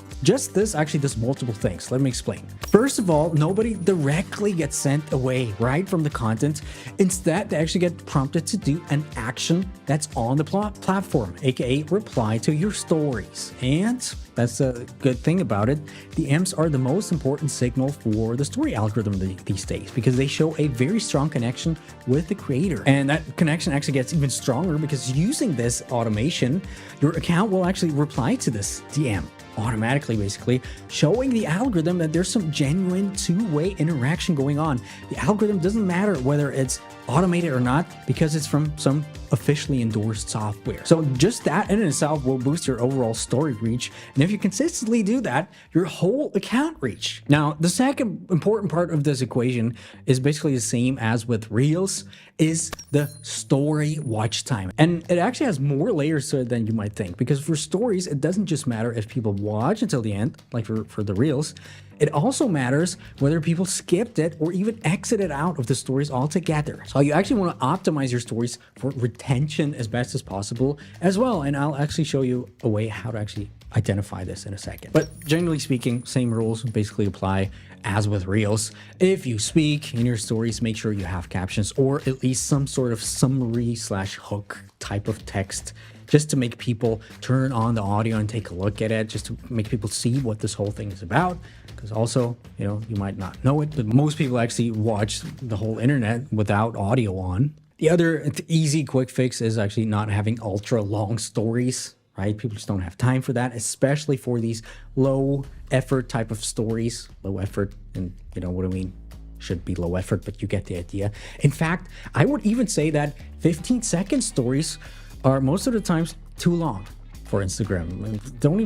actually does multiple things. Let me explain. First of all, nobody directly gets sent away, right, from the content. Instead, they actually get prompted to do an action that's on the platform, aka reply to your stories. And that's a good thing about it. DMs are the most important signal for the story algorithm these days, because they show a very strong connection with the creator. And that connection actually gets even stronger because using this automation, your account will actually reply to this DM automatically, basically showing the algorithm that there's some genuine two-way interaction going on. The algorithm doesn't matter whether it's automated or not, because it's from some officially endorsed software. So just that in itself will boost your overall story reach. And if you consistently do that, your whole account reach. Now, the second important part of this equation is basically the same as with Reels, is the story watch time. And it actually has more layers to it than you might think, because for stories, it doesn't just matter if people watch until the end, like for the Reels. It also matters whether people skipped it or even exited out of the stories altogether. So you actually want to optimize your stories for retention as best as possible as well. And I'll actually show you a way how to actually identify this in a second. But generally speaking, same rules basically apply as with Reels. If you speak in your stories, make sure you have captions or at least some sort of summary / hook type of text, just to make people turn on the audio and take a look at it, just to make people see what this whole thing is about. Because also, you know, you might not know it, but most people actually watch the whole internet without audio on. The other easy quick fix is actually not having ultra long stories, right? People just don't have time for that, especially for these low effort type of stories. Low effort, and you know what I mean? Should be low effort, but you get the idea. In fact, I would even say that 15-second stories are most of the times too long for Instagram. Don't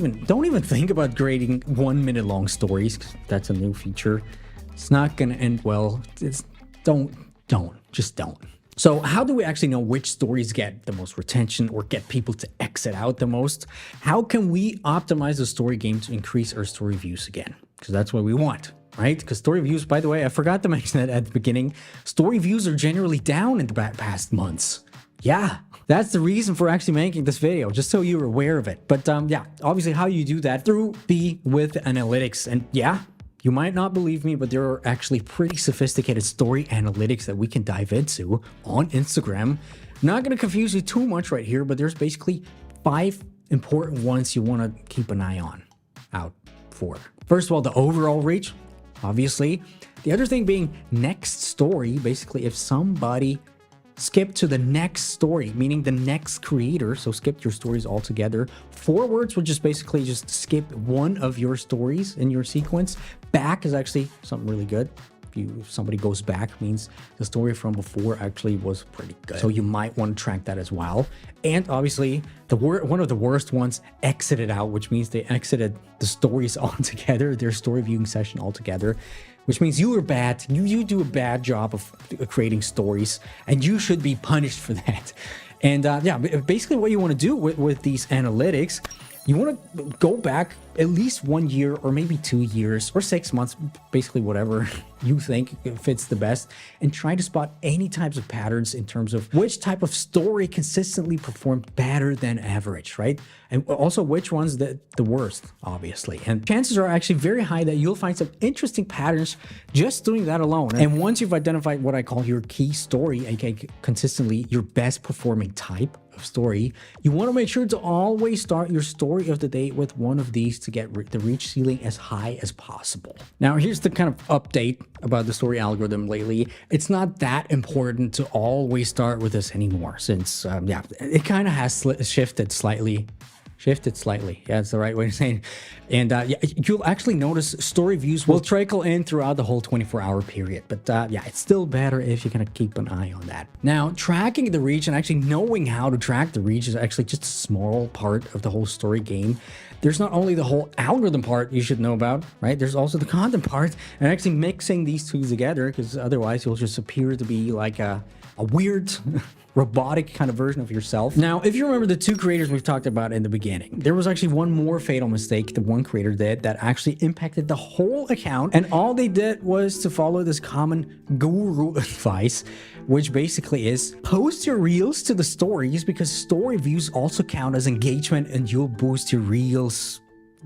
even think about creating 1 minute long stories. That's a new feature. It's not gonna end well. Just don't. So how do we actually know which stories get the most retention or get people to exit out the most? How can we optimize the story game to increase our story views again? Because that's what we want, right? Because story views, by the way, I forgot to mention that at the beginning, story views are generally down in the past months. Yeah, that's the reason for actually making this video, just so you're aware of it. But yeah, obviously how you do that through with analytics. And yeah, you might not believe me, but there are actually pretty sophisticated story analytics that we can dive into on Instagram. Not going to confuse you too much right here, but there's basically 5 important ones you want to keep an eye out for. First of all, the overall reach, obviously. The other thing being next story, basically if somebody skip to the next story, meaning the next creator, so skip your stories altogether. Forwards would just basically just skip one of your stories in your sequence. Back is actually something really good. If somebody goes back, means the story from before actually was pretty good. So you might want to track that as well. And obviously, one of the worst ones exited out, which means they exited the stories altogether, their story viewing session altogether, which means you were bad. You do a bad job of creating stories, and you should be punished for that. And yeah, basically what you want to do with these analytics, you want to go back at least 1 year or maybe 2 years or 6 months, basically whatever you think fits the best, and try to spot any types of patterns in terms of which type of story consistently performed better than average, right? And also which one's the worst, obviously. And chances are actually very high that you'll find some interesting patterns just doing that alone. And once you've identified what I call your key story, aka consistently your best performing type of story, you want to make sure to always start your story of the day with one of these to get the reach ceiling as high as possible. Now, here's the kind of update about the story algorithm lately. It's not that important to always start with this anymore, since it kind of has shifted slightly. Yeah, that's the right way to say it. And you'll actually notice story views will trickle in throughout the whole 24-hour period. But it's still better if you kind of keep an eye on that. Now, tracking the reach and actually knowing how to track the reach is actually just a small part of the whole story game. There's not only the whole algorithm part you should know about, right? There's also the content part, and actually mixing these two together, because otherwise you'll just appear to be like a weird robotic kind of version of yourself. Now, if you remember the two creators we've talked about in the beginning, there was actually one more fatal mistake the one creator did that actually impacted the whole account. And all they did was to follow this common guru advice, which basically is post your reels to the stories, because story views also count as engagement and you'll boost your reels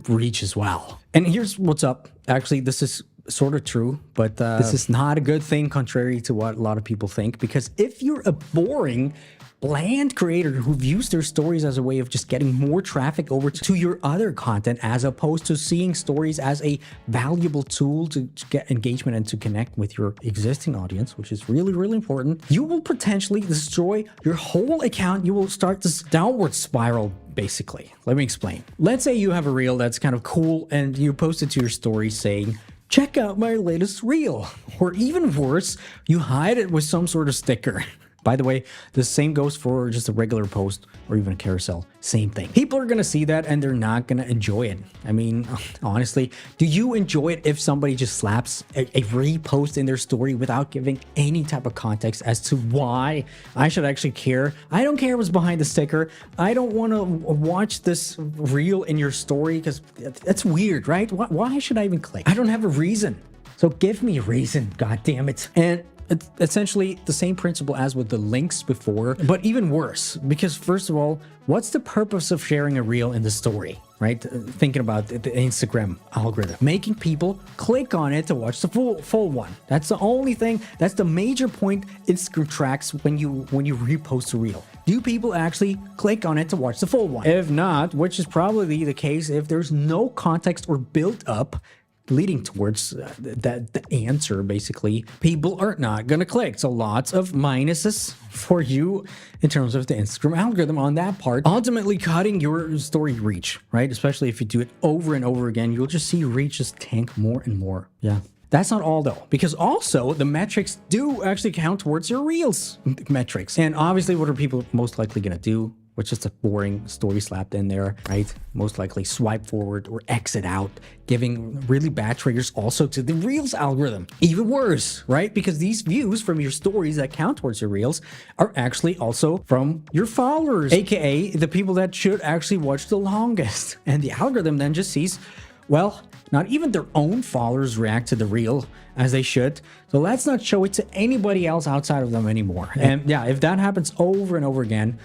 reach as well. And here's what's up. Actually, this is sort of true, but this is not a good thing, contrary to what a lot of people think, because if you're a boring, bland creator who views their stories as a way of just getting more traffic over to your other content, as opposed to seeing stories as a valuable tool to get engagement and to connect with your existing audience, which is really, really important, you will potentially destroy your whole account. You will start this downward spiral. Basically, let me explain. Let's say you have a reel that's kind of cool and you post it to your story saying, check out my latest reel. Or even worse, you hide it with some sort of sticker. By the way, the same goes for just a regular post or even a carousel. Same thing. People are going to see that and they're not going to enjoy it. I mean, honestly, do you enjoy it if somebody just slaps a repost in their story without giving any type of context as to why I should actually care? I don't care what's behind the sticker. I don't want to watch this reel in your story because that's weird, right? Why should I even click? I don't have a reason. So give me a reason, god damn it. And it's essentially the same principle as with the links before, but even worse, because first of all, what's the purpose of sharing a reel in the story, right? Thinking about the Instagram algorithm, making people click on it to watch the full one. That's the only thing. That's the major point Instagram tracks when you repost a reel. Do people actually click on it to watch the full one? If not, which is probably the case if there's no context or build up leading towards the answer, basically, people are not going to click. So lots of minuses for you in terms of the Instagram algorithm on that part, ultimately cutting your story reach, right? Especially if you do it over and over again, you'll just see reach just tank more and more. Yeah. That's not all though, because also the metrics do actually count towards your reels metrics. And obviously, what are people most likely going to do? Which is a boring story slapped in there, right? Most likely swipe forward or exit out, giving really bad triggers also to the Reels algorithm. Even worse, right? Because these views from your stories that count towards your Reels are actually also from your followers, aka the people that should actually watch the longest. And the algorithm then just sees, well, not even their own followers react to the reel as they should. So let's not show it to anybody else outside of them anymore. And yeah, if that happens over and over again,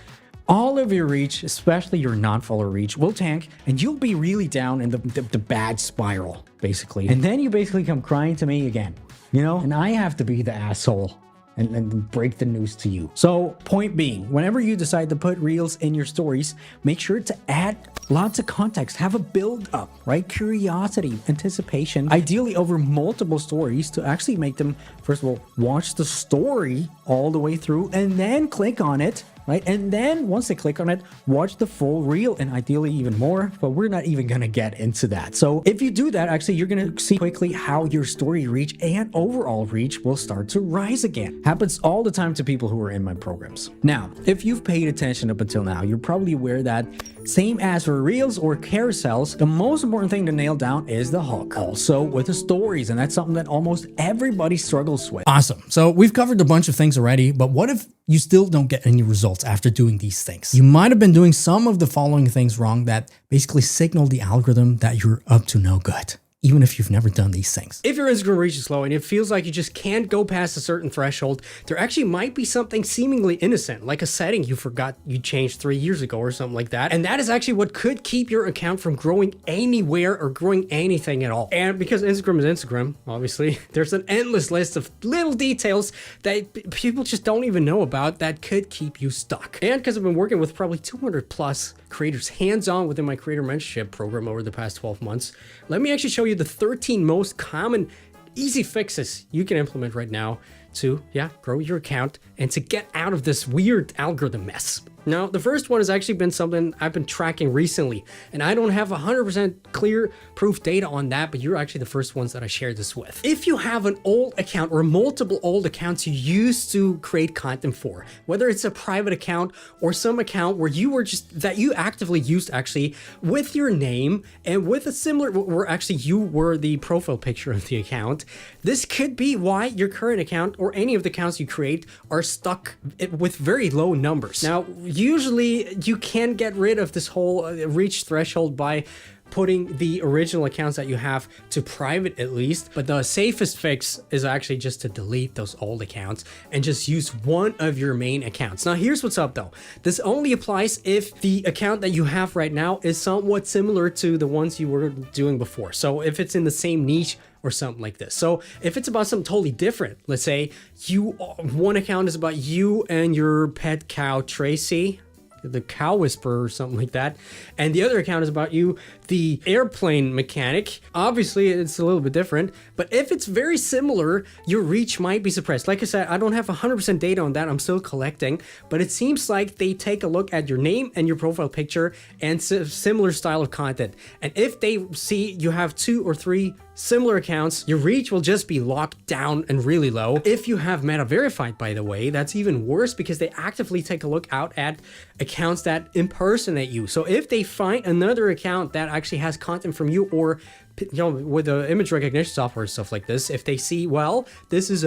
all of your reach, especially your non-follower reach, will tank and you'll be really down in the bad spiral, basically. And then you basically come crying to me again, you know? And I have to be the asshole and break the news to you. So point being, whenever you decide to put reels in your stories, make sure to add lots of context, have a build up, right? Curiosity, anticipation, ideally over multiple stories to actually make them, first of all, watch the story all the way through and then click on it, right? And then once they click on it, watch the full reel and ideally even more, but we're not even gonna get into that. So if you do that, actually, you're gonna see quickly how your story reach and overall reach will start to rise again. Happens all the time to people who are in my programs. Now, if you've paid attention up until now, you're probably aware that same as for reels or carousels, the most important thing to nail down is the hook. Also with the stories, and that's something that almost everybody struggles with. Awesome. So we've covered a bunch of things already, but what if you still don't get any results after doing these things. You might have been doing some of the following things wrong that basically signal the algorithm that you're up to no good, even if you've never done these things. If your Instagram reach is low and it feels like you just can't go past a certain threshold, there actually might be something seemingly innocent, like a setting you forgot you changed 3 years ago or something like that. And that is actually what could keep your account from growing anywhere or growing anything at all. And because Instagram is Instagram, obviously, there's an endless list of little details that people just don't even know about that could keep you stuck. And because I've been working with probably 200 plus creators hands-on within my creator mentorship program over the past 12 months, let me actually show you the 13 most common easy fixes you can implement right now to, grow your account and to get out of this weird algorithm mess. Now, the first one has actually been something I've been tracking recently, and I don't have 100% clear proof data on that, but you're actually the first ones that I shared this with. If you have an old account or multiple old accounts you used to create content for, whether it's a private account or some account where you were that you actively used actually with your name and with a similar, where actually you were the profile picture of the account, this could be why your current account or any of the accounts you create are stuck with very low numbers. Now, usually you can get rid of this whole reach threshold by putting the original accounts that you have to private at least, but the safest fix is actually just to delete those old accounts and just use one of your main accounts. Now here's what's up though. This only applies if the account that you have right now is somewhat similar to the ones you were doing before. So if it's in the same niche or something like this. So if it's about something totally different, let's say one account is about you and your pet cow, Tracy, the cow whisperer or something like that, and the other account is about you, the airplane mechanic. Obviously it's a little bit different, but if it's very similar, your reach might be suppressed. Like I said, I don't have 100% data on that, I'm still collecting, but it seems like they take a look at your name and your profile picture and similar style of content, and if they see you have 2 or 3 similar accounts, your reach will just be locked down and really low. If you have meta verified, by the way, that's even worse because they actively take a look out at accounts that impersonate you. So if they find another account that actually has content from you, or with the image recognition software and stuff like this, if they see, well, this is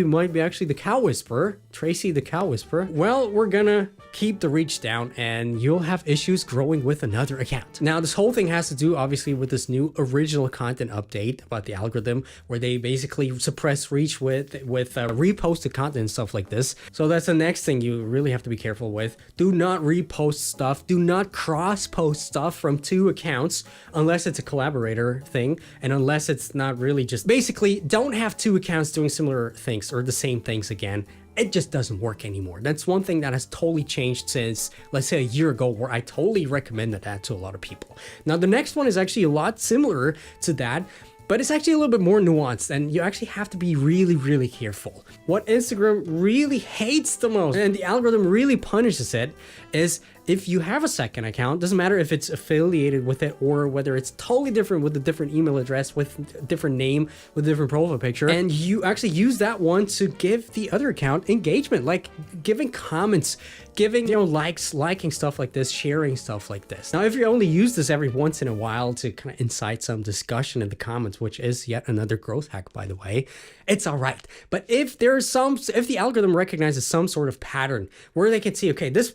might be actually the cow whisperer, Tracy the cow whisperer, well, we're gonna keep the reach down and you'll have issues growing with another account. Now, this whole thing has to do obviously with this new original content update about the algorithm, where they basically suppress reach with reposted content and stuff like this. So that's the next thing you really have to be careful with. Do not repost stuff. Do not cross post stuff from 2 accounts unless it's a collaborator thing, and unless it's not really just, basically don't have 2 accounts doing similar things or the same things again. It just doesn't work anymore. That's one thing that has totally changed since, let's say, a year ago, where I totally recommended that to a lot of people. Now, the next one is actually a lot similar to that, but it's actually a little bit more nuanced, and you actually have to be really, really careful. What Instagram really hates the most, and the algorithm really punishes it, is if you have a second account, doesn't matter if it's affiliated with it or whether it's totally different with a different email address, with a different name, with a different profile picture, and you actually use that one to give the other account engagement, like giving comments, giving, likes, liking stuff like this, sharing stuff like this. Now, if you only use this every once in a while to kind of incite some discussion in the comments, which is yet another growth hack, by the way, it's all right. But if if the algorithm recognizes some sort of pattern where they can see, okay, this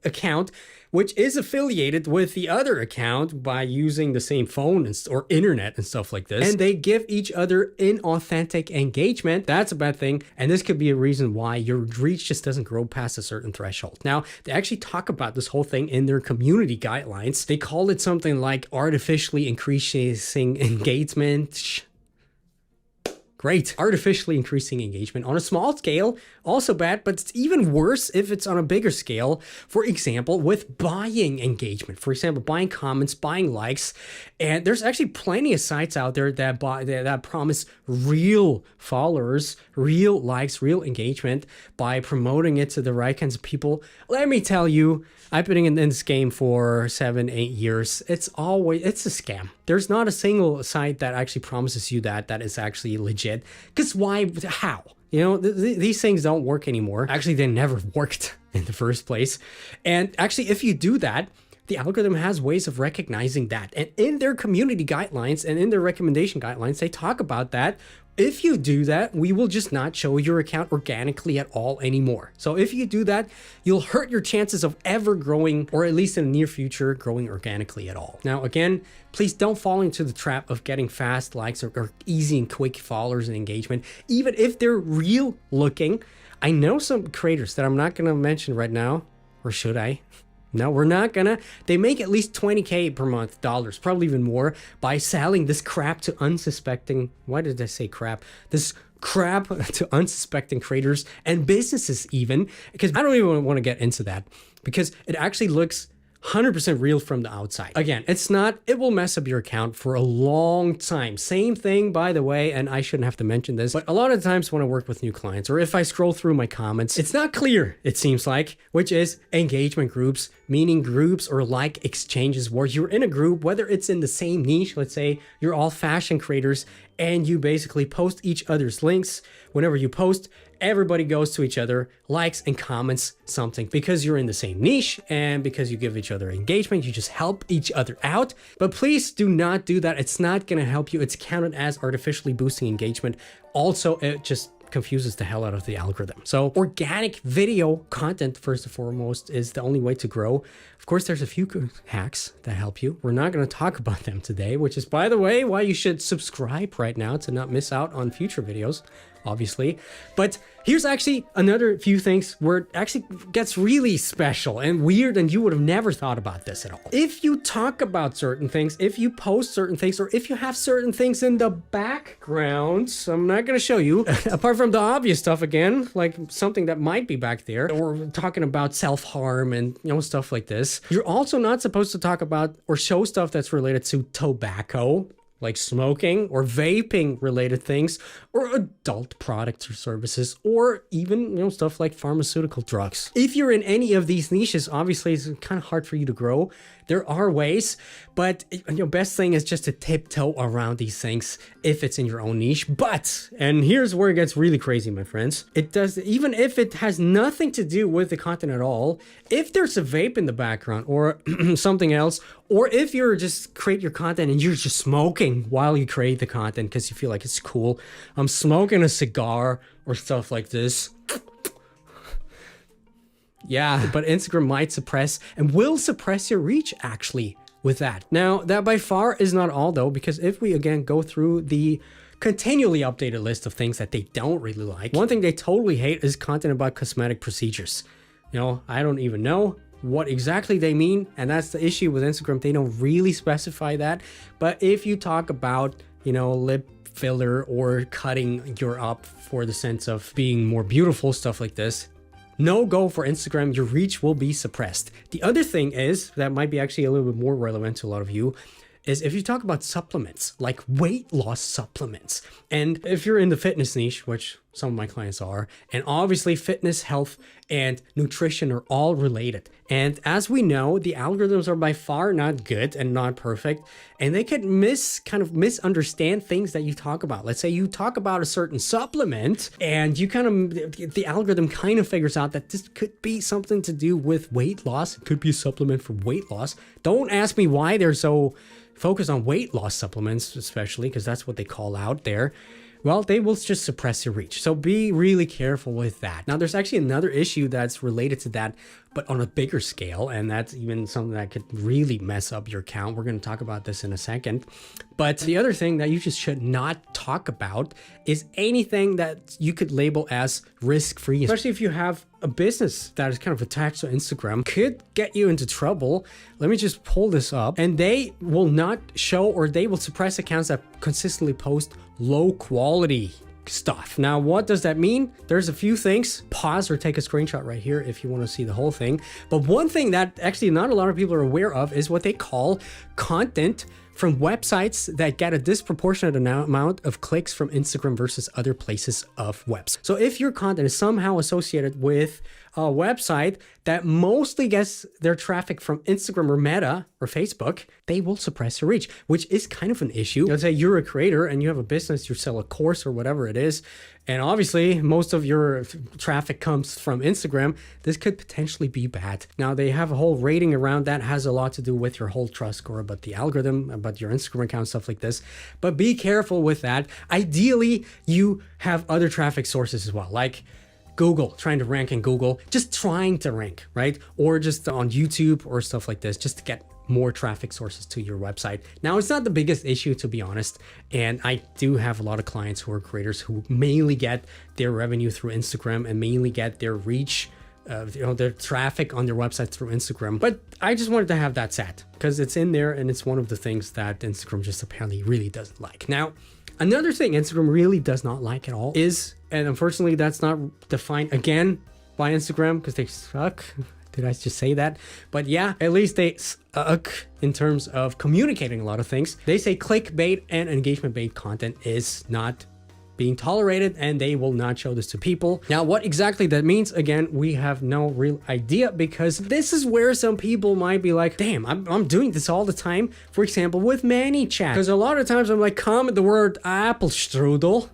account, which is affiliated with the other account by using the same phone or internet and stuff like this, and they give each other inauthentic engagement, that's a bad thing. And this could be a reason why your reach just doesn't grow past a certain threshold. Now, they actually talk about this whole thing in their community guidelines. They call it something like artificially increasing engagement. Great. Artificially increasing engagement on a small scale, also bad, but it's even worse if it's on a bigger scale. For example, with buying engagement, for example, buying comments, buying likes. And there's actually plenty of sites out there that promise real followers, real likes, real engagement by promoting it to the right kinds of people. Let me tell you, I've been in this game for 7-8 years. It's a scam. There's not a single site that actually promises you that is actually legit. Because why? How? These things don't work anymore. Actually, they never worked in the first place. And actually, if you do that, the algorithm has ways of recognizing that. And in their community guidelines and in their recommendation guidelines, they talk about that If you do that, we will just not show your account organically at all anymore. So if you do that, you'll hurt your chances of ever growing, or at least in the near future, growing organically at all. Now, again, please don't fall into the trap of getting fast likes or easy and quick followers and engagement, even if they're real looking. I know some creators that I'm not going to mention right now, or should I? No, we're not gonna. They make at least $20K per month, probably even more, by selling this crap to unsuspecting, why did I say crap? This crap to unsuspecting creators and businesses even, because I don't even want to get into that, because it actually looks 100% real from the outside. Again, it's not, it will mess up your account for a long time. Same thing, by the way, and I shouldn't have to mention this, but a lot of times when I work with new clients, or if I scroll through my comments, it's not clear, it seems like, which is engagement groups, meaning groups or like exchanges where you're in a group, whether it's in the same niche, let's say you're all fashion creators, and you basically post each other's links. Whenever you post, everybody goes to each other, likes and comments something, because you're in the same niche and because you give each other engagement, you just help each other out. But please do not do that. It's not going to help you. It's counted as artificially boosting engagement. Also, it just confuses the hell out of the algorithm. So organic video content, first and foremost, is the only way to grow. Of course, there's a few hacks that help you. We're not going to talk about them today, which is, by the way, why you should subscribe right now to not miss out on future videos, obviously. But here's actually another few things where it actually gets really special and weird, and you would have never thought about this at all. If you talk about certain things, if you post certain things, or if you have certain things in the background, I'm not going to show you, apart from the obvious stuff again, like something that might be back there, or talking about self-harm and, you know, stuff like this. You're also not supposed to talk about or show stuff that's related to tobacco, like smoking or vaping related things, or adult products or services, or even, you know, stuff like pharmaceutical drugs. If you're in any of these niches, obviously it's kind of hard for you to grow. There are ways, but your best thing is just to tiptoe around these things if it's in your own niche. But, and here's where it gets really crazy, my friends, it does, even if it has nothing to do with the content at all, if there's a vape in the background or something else, or if you're just create your content and you're just smoking while you create the content because you feel like it's cool, I'm smoking a cigar or stuff like this. Yeah, but Instagram might suppress and will suppress your reach actually with that. Now, that by far is not all though, because if we again go through the continually updated list of things that they don't really like, one thing they totally hate is content about cosmetic procedures. You know, I don't even know what exactly they mean, and that's the issue with Instagram. They don't really specify that. But if you talk about, you know, lip filler or cutting your up for the sense of being more beautiful, stuff like this, no go for Instagram. Your reach will be suppressed. The other thing is, that might be actually a little bit more relevant to a lot of you, is if you talk about supplements, like weight loss supplements. And if you're in the fitness niche, which some of my clients are, and obviously fitness, health, and nutrition are all related. And as we know, the algorithms are by far not good and not perfect, and they could kind of misunderstand things that you talk about. Let's say you talk about a certain supplement, and you the algorithm kind of figures out that this could be something to do with weight loss. It could be a supplement for weight loss. Don't ask me why they're so focused on weight loss supplements, especially because that's what they call out there. Well, they will just suppress your reach. So be really careful with that. Now, there's actually another issue that's related to that, but on a bigger scale, and that's even something that could really mess up your account. We're going to talk about this in a second. But the other thing that you just should not talk about is anything that you could label as risk-free, especially if you have a business that is kind of attached to Instagram, could get you into trouble. Let me just pull this up, and they will not show, or they will suppress accounts that consistently post low quality stuff. Now, what does that mean? There's a few things. Pause or take a screenshot right here if you want to see the whole thing. But one thing that actually not a lot of people are aware of is what they call content from websites that get a disproportionate amount of clicks from Instagram versus other places of webs. So if your content is somehow associated with a website that mostly gets their traffic from Instagram or Meta or Facebook, they will suppress your reach, which is kind of an issue. Let's say you're a creator and you have a business, you sell a course or whatever it is, and obviously most of your traffic comes from Instagram, this could potentially be bad. Now they have a whole rating around that, has a lot to do with your whole trust score about the algorithm, about your Instagram account, stuff like this. But be careful with that. Ideally, you have other traffic sources as well, like Google, trying to rank in Google, just trying to rank, right? Or just on YouTube or stuff like this, just to get more traffic sources to your website. Now, it's not the biggest issue, to be honest. And I do have a lot of clients who are creators who mainly get their revenue through Instagram and mainly get their reach, their traffic on their website through Instagram. But I just wanted to have that set because it's in there and it's one of the things that Instagram just apparently really doesn't like. Now, another thing Instagram really does not like at all is, and unfortunately that's not defined again by Instagram because they suck. Did I just say that? But yeah, at least they suck in terms of communicating a lot of things. They say clickbait and engagement bait content is not being tolerated and they will not show this to people. Now, what exactly that means, again, we have no real idea because this is where some people might be like, damn, I'm doing this all the time. For example, with ManyChat, because a lot of times I'm like, comment the word apple strudel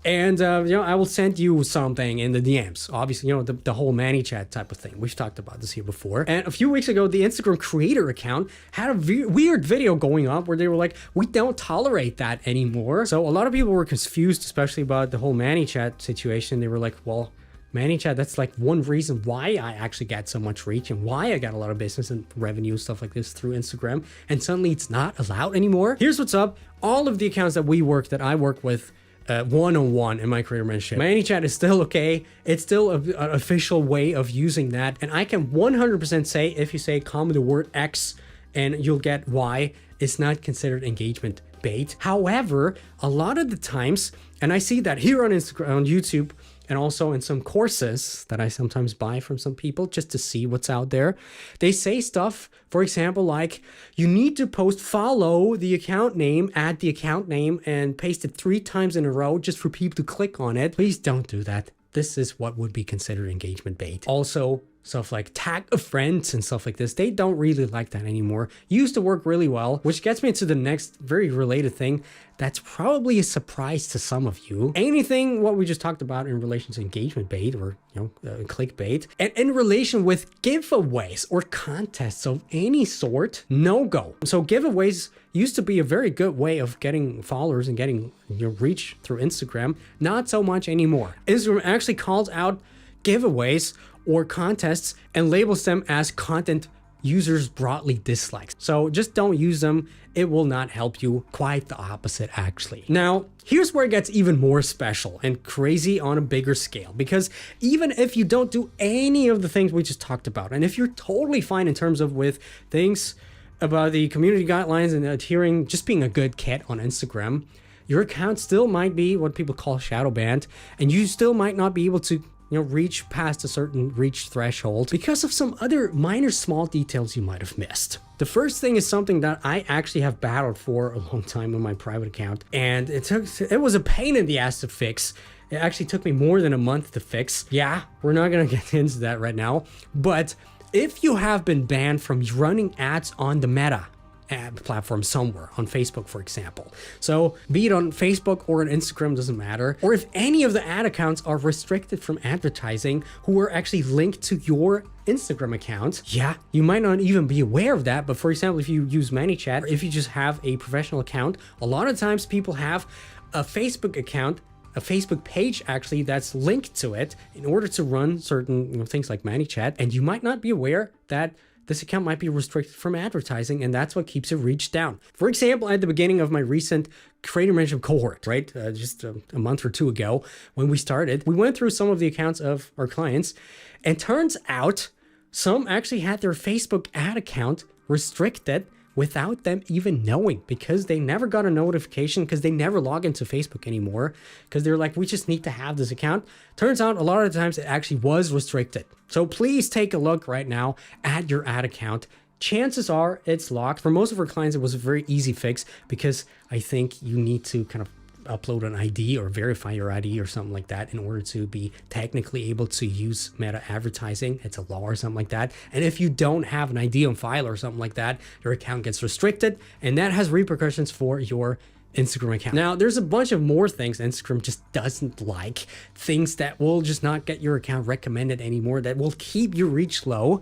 and I will send you something in the DMs. Obviously, the whole ManyChat type of thing. We've talked about this here before. And a few weeks ago, the Instagram creator account had a weird video going up where they were like, we don't tolerate that anymore. So a lot of people were confused, especially about the whole ManyChat situation. They were like, well, ManyChat, that's like one reason why I actually get so much reach and why I got a lot of business and revenue, stuff like this through Instagram. And suddenly it's not allowed anymore. Here's what's up. All of the accounts that I work with, one-on-one in my creator mentorship, ManyChat is still okay. It's still an official way of using that. And I can 100% say, if you say comment the word X and you'll get Y, it's not considered engagement bait. However, a lot of the times, and I see that here on Instagram, on YouTube, and also in some courses that I sometimes buy from some people just to see what's out there. They say stuff, for example, like you need to follow the account name, add the account name and paste it 3 times in a row just for people to click on it. Please don't do that. This is what would be considered engagement bait. Also, stuff like tag a friend and stuff like this, they don't really like that anymore. Used to work really well, which gets me to the next very related thing that's probably a surprise to some of you. Anything what we just talked about in relation to engagement bait or clickbait, and in relation with giveaways or contests of any sort, no go. So giveaways used to be a very good way of getting followers and getting your reach through Instagram. Not so much anymore. Instagram actually calls out giveaways or contests and labels them as content users broadly dislike. So just don't use them. It will not help you. Quite the opposite, actually. Now, here's where it gets even more special and crazy on a bigger scale, because even if you don't do any of the things we just talked about, and if you're totally fine in terms of with things about the community guidelines and adhering, just being a good kid on Instagram, your account still might be what people call shadow banned, and you still might not be able to reach past a certain reach threshold because of some other minor small details you might have missed. The first thing is something that I actually have battled for a long time on my private account, and it was a pain in the ass to fix. It actually took me more than a month to fix. Yeah, we're not gonna get into that right now, but if you have been banned from running ads on the Meta ad platform somewhere, on Facebook, for example. So be it on Facebook or on Instagram, doesn't matter. Or if any of the ad accounts are restricted from advertising who are actually linked to your Instagram account, yeah, you might not even be aware of that. But for example, if you use ManyChat, or if you just have a professional account, a lot of times people have a Facebook account, a Facebook page actually that's linked to it in order to run certain things like ManyChat, and you might not be aware that this account might be restricted from advertising, and that's what keeps your reach down. For example, at the beginning of my recent creator mentorship cohort, right, just a month or 2 ago, when we started, we went through some of the accounts of our clients, and turns out some actually had their Facebook ad account restricted without them even knowing, because they never got a notification, because they never log into Facebook anymore, because they're like, we just need to have this account. Turns out a lot of the times it actually was restricted. So please take a look right now at your ad account. Chances are it's locked. For most of our clients, it was a very easy fix, because I think you need to kind of upload an ID or verify your ID or something like that in order to be technically able to use Meta advertising. It's a law or something like that. And if you don't have an ID on file or something like that, your account gets restricted, and that has repercussions for your Instagram account. Now, there's a bunch of more things Instagram just doesn't like, things that will just not get your account recommended anymore, that will keep your reach low.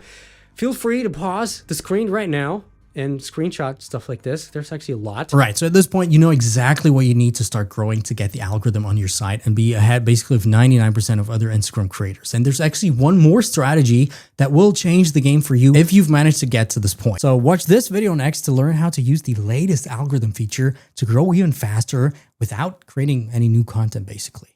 Feel free to pause the screen right now and screenshot stuff like this. There's actually a lot. Right. So at this point, you know exactly what you need to start growing to get the algorithm on your site and be ahead basically of 99% of other Instagram creators. And there's actually one more strategy that will change the game for you if you've managed to get to this point. So watch this video next to learn how to use the latest algorithm feature to grow even faster without creating any new content, basically.